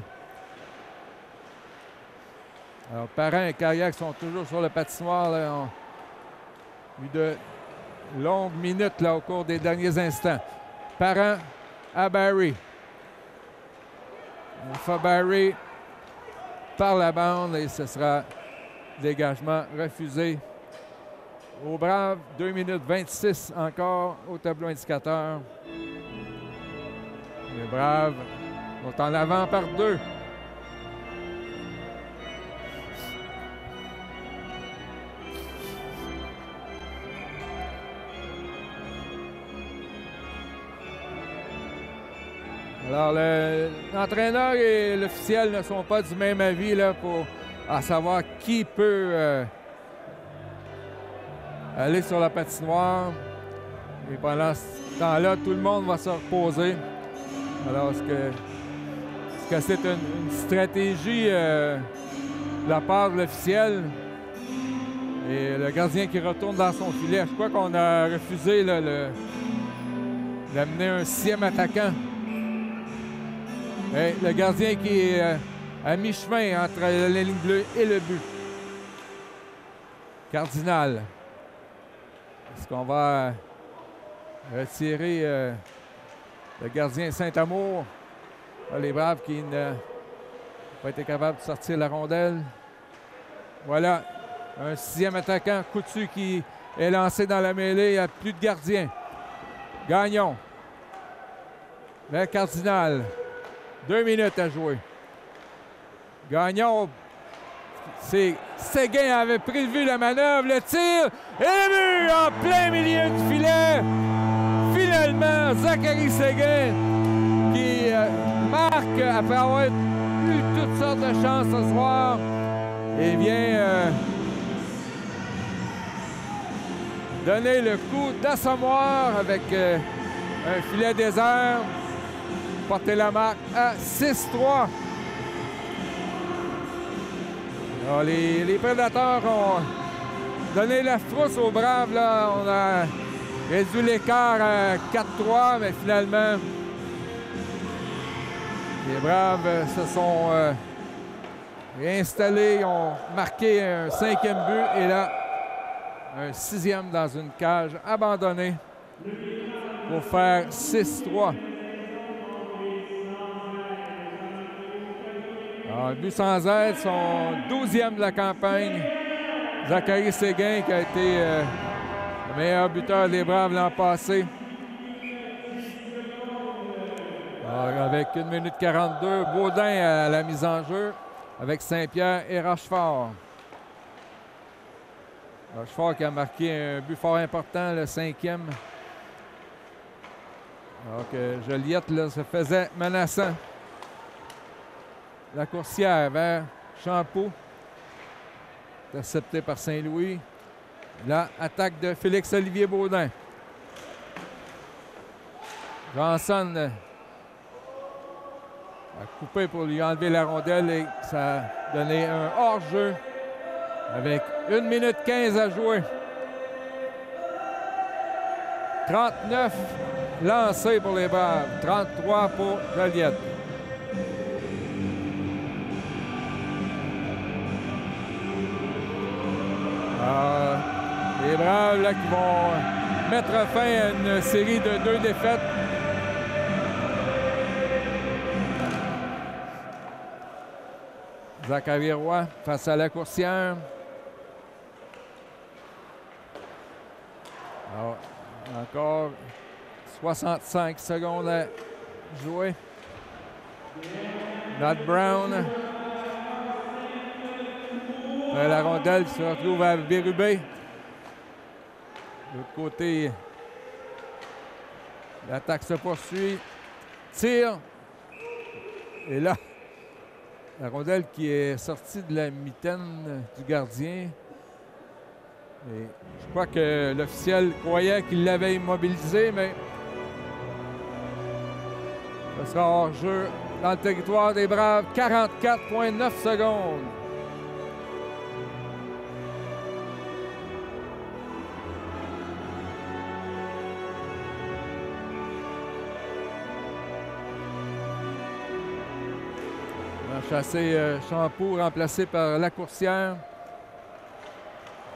[SPEAKER 3] Alors, Parent et Carrière sont toujours sur le patinoire. Là, ont eu de longues minutes là, au cours des derniers instants. Parent à Barry. Fabarry par la bande et ce sera dégagement refusé. Aux Braves, 2 minutes 26 encore au tableau indicateur. Les Braves sont en avant par 2. Alors, l'entraîneur et l'officiel ne sont pas du même avis là, à savoir qui peut aller sur la patinoire. Et pendant ce temps-là, tout le monde va se reposer. Alors, est-ce que c'est une stratégie de la part de l'officiel? Et le gardien qui retourne dans son filet. Je crois qu'on a refusé d'amener un 6e attaquant. Et le gardien qui est à mi-chemin entre la ligne bleue et le but. Cardinal. Est-ce qu'on va retirer le gardien Saint-Amour? Les Braves qui n'ont pas été capables de sortir la rondelle. Voilà, un 6e attaquant, Coutu, qui est lancé dans la mêlée. Il n'y a plus de gardien. Gagnon. Le Cardinal. 2 minutes à jouer. Gagnon, Séguin avait prévu la manœuvre, le tir et le but en plein milieu du filet. Finalement, Zachary Séguin qui marque après avoir eu toutes sortes de chances ce soir et vient donner le coup d'assommoir avec un filet désert. Porter la marque à 6-3. Alors, les Prédateurs ont donné la frousse aux Braves. Là. On a réduit l'écart à 4-3, mais finalement, les Braves se sont réinstallés, ont marqué un 5e but et là, un 6e dans une cage abandonnée pour faire 6-3. Alors, but sans aide, son 12e de la campagne. Zachary Séguin qui a été le meilleur buteur des Braves l'an passé. Alors, avec 1 minute 42, Baudin à la mise en jeu avec Saint-Pierre et Rochefort. Rochefort qui a marqué un but fort important, le 5e. Alors que Joliette là, se faisait menaçant. La coursière vers Champeau. Intercepté par Saint-Louis. Là, attaque de Félix-Olivier Baudin. Johnson a coupé pour lui enlever la rondelle et ça a donné un hors-jeu avec 1 minute 15 à jouer. 39 lancés pour les Braves, 33 pour Joliette. Les Braves là, qui vont mettre fin à une série de 2 défaites. Zachary Roy face à la coursière. Alors, encore 65 secondes à jouer. Nat Brown. La rondelle se retrouve à Bérubé. De l'autre côté, l'attaque se poursuit. Tire. Et là, la rondelle qui est sortie de la mitaine du gardien. Et je crois que l'officiel croyait qu'il l'avait immobilisé, mais ce sera hors jeu dans le territoire des Braves. 44,9 secondes. Chassé Champeau, remplacé par la coursière.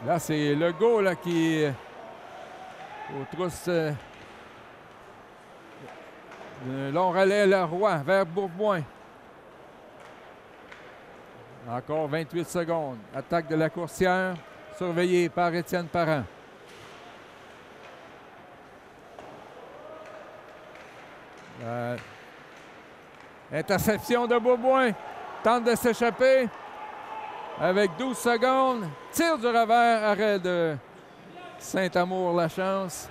[SPEAKER 3] Là, c'est Legault là, qui aux trousses un long relais Leroy vers Bourboin. Encore 28 secondes. Attaque de la coursière, surveillée par Étienne Parent. Interception de Beauboin. Tente de s'échapper. Avec 12 secondes. Tire du revers. Arrêt de Saint-Amour, la chance.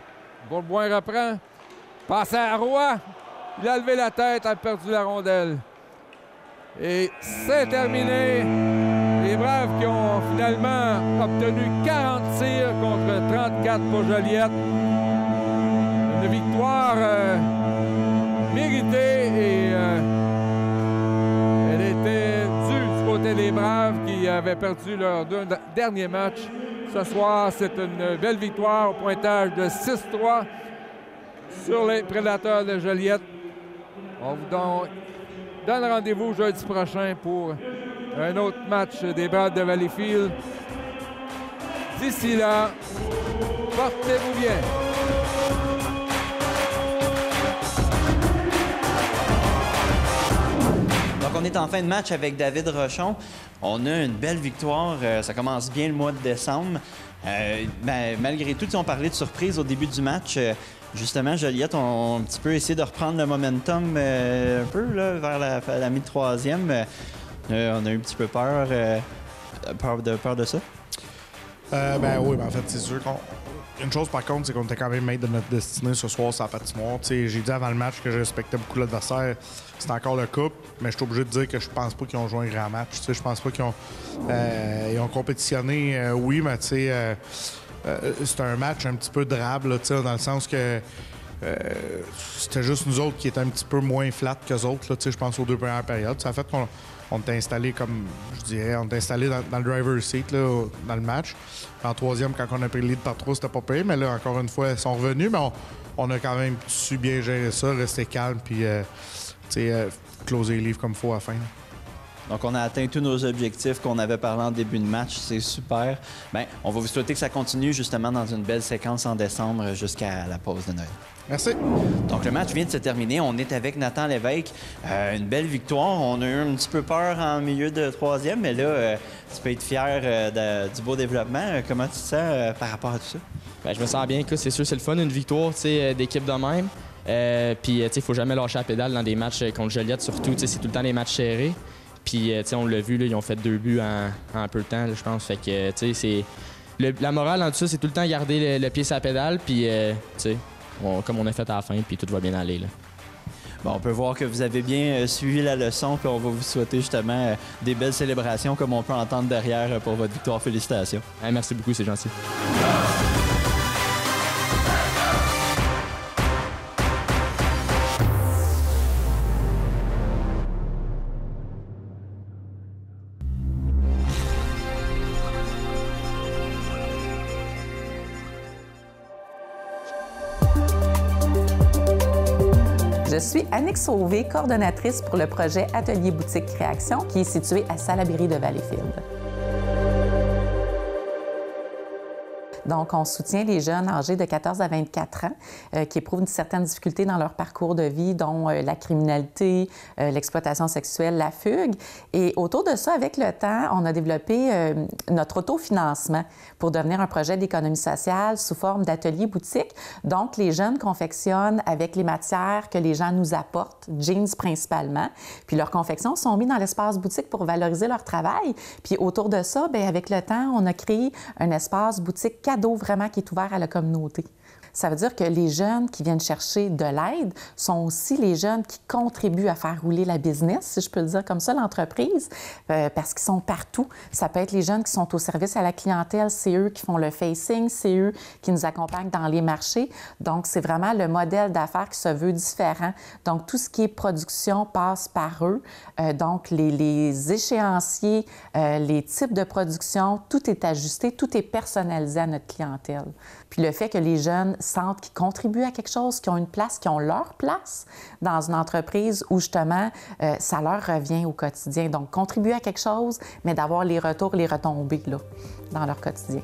[SPEAKER 3] Beauboin reprend. Passe à Roy. Il a levé la tête, a perdu la rondelle. Et c'est terminé. Les Braves qui ont finalement obtenu 40 tirs contre 34 pour Joliette. Une victoire méritée et elle était due du côté des Braves qui avaient perdu leurs deux derniers matchs. Ce soir, c'est une belle victoire au pointage de 6-3 sur les Prédateurs de Joliette. On vous donne rendez-vous jeudi prochain pour un autre match des Braves de Valleyfield. D'ici là, portez-vous bien.
[SPEAKER 1] Donc, on est en fin de match avec David Rochon. On a une belle victoire. Ça commence bien le mois de décembre. Malgré tout, on parlait de surprise au début du match. Justement, Joliette ont un petit peu essayé de reprendre le momentum un peu là, vers la mi-troisième. On a eu un petit peu peur de ça.
[SPEAKER 2] Oui, en fait, c'est sûr qu'on... Une chose, par contre, c'est qu'on était quand même maître de notre destinée ce soir sur la patinoire. J'ai dit avant le match que je respectais beaucoup l'adversaire. C'est encore le cas, mais je suis obligé de dire que je pense pas qu'ils ont joué un grand match. Je pense pas qu'ils ont... ils ont compétitionné, oui, mais c'est un match un petit peu drabe, là, dans le sens que c'était juste nous autres qui étaient un petit peu moins flat qu'eux autres. Là, je pense aux deux premières périodes. Ça a fait qu'on était installé comme, je dirais, on était installé dans le driver's seat là, dans le match. En troisième, quand on a pris le lead par 3, c'était pas pire, mais là, encore une fois, ils sont revenus, mais on a quand même su bien gérer ça, rester calme, puis closer les livres comme il faut à la fin.
[SPEAKER 1] Donc, on a atteint tous nos objectifs qu'on avait parlé en début de match. C'est super. On va vous souhaiter que ça continue justement dans une belle séquence en décembre jusqu'à la pause de Noël.
[SPEAKER 2] Merci.
[SPEAKER 1] Donc, le match vient de se terminer. On est avec Nathan Lévesque. Une belle victoire. On a eu un petit peu peur en milieu de troisième, mais là, tu peux être fier du beau développement. Comment tu te sens par rapport à tout ça?
[SPEAKER 9] Je me sens bien. Écoute, c'est sûr, c'est le fun, une victoire d'équipe de même. Puis, il ne faut jamais lâcher la pédale dans des matchs contre Joliette, surtout. C'est tout le temps des matchs serrés. Puis, on l'a vu, là, ils ont fait 2 buts en peu de temps, là, je pense. Fait que, c'est... La morale en tout ça, c'est tout le temps garder le pied sur la pédale, puis, comme on a fait à la fin, puis tout va bien aller, là.
[SPEAKER 1] Bon, on peut voir que vous avez bien suivi la leçon, puis on va vous souhaiter justement des belles célébrations, comme on peut entendre derrière pour votre victoire. Félicitations.
[SPEAKER 9] Merci beaucoup, c'est gentil.
[SPEAKER 10] Je suis Annick Sauvé, coordonnatrice pour le projet Atelier Boutique Création qui est situé à Salaberry de Valleyfield. Donc, on soutient les jeunes âgés de 14 à 24 ans qui éprouvent une certaine difficulté dans leur parcours de vie, dont la criminalité, l'exploitation sexuelle, la fugue. Et autour de ça, avec le temps, on a développé notre autofinancement pour devenir un projet d'économie sociale sous forme d'atelier boutique. Donc, les jeunes confectionnent avec les matières que les gens nous apportent, jeans principalement. Puis leurs confections sont mises dans l'espace boutique pour valoriser leur travail. Puis autour de ça, bien, avec le temps, on a créé un espace boutique cadeau vraiment qui est ouvert à la communauté. Ça veut dire que les jeunes qui viennent chercher de l'aide sont aussi les jeunes qui contribuent à faire rouler la business, si je peux le dire comme ça, l'entreprise, parce qu'ils sont partout. Ça peut être les jeunes qui sont au service à la clientèle, c'est eux qui font le facing, c'est eux qui nous accompagnent dans les marchés. Donc, c'est vraiment le modèle d'affaires qui se veut différent. Donc, tout ce qui est production passe par eux. Donc, les échéanciers, les types de production, tout est ajusté, tout est personnalisé à notre clientèle. Puis le fait que les jeunes sentent qu'ils contribuent à quelque chose, qu'ils ont une place, qu'ils ont leur place dans une entreprise où justement, ça leur revient au quotidien. Donc, contribuer à quelque chose, mais d'avoir les retours, les retombées là, dans leur quotidien.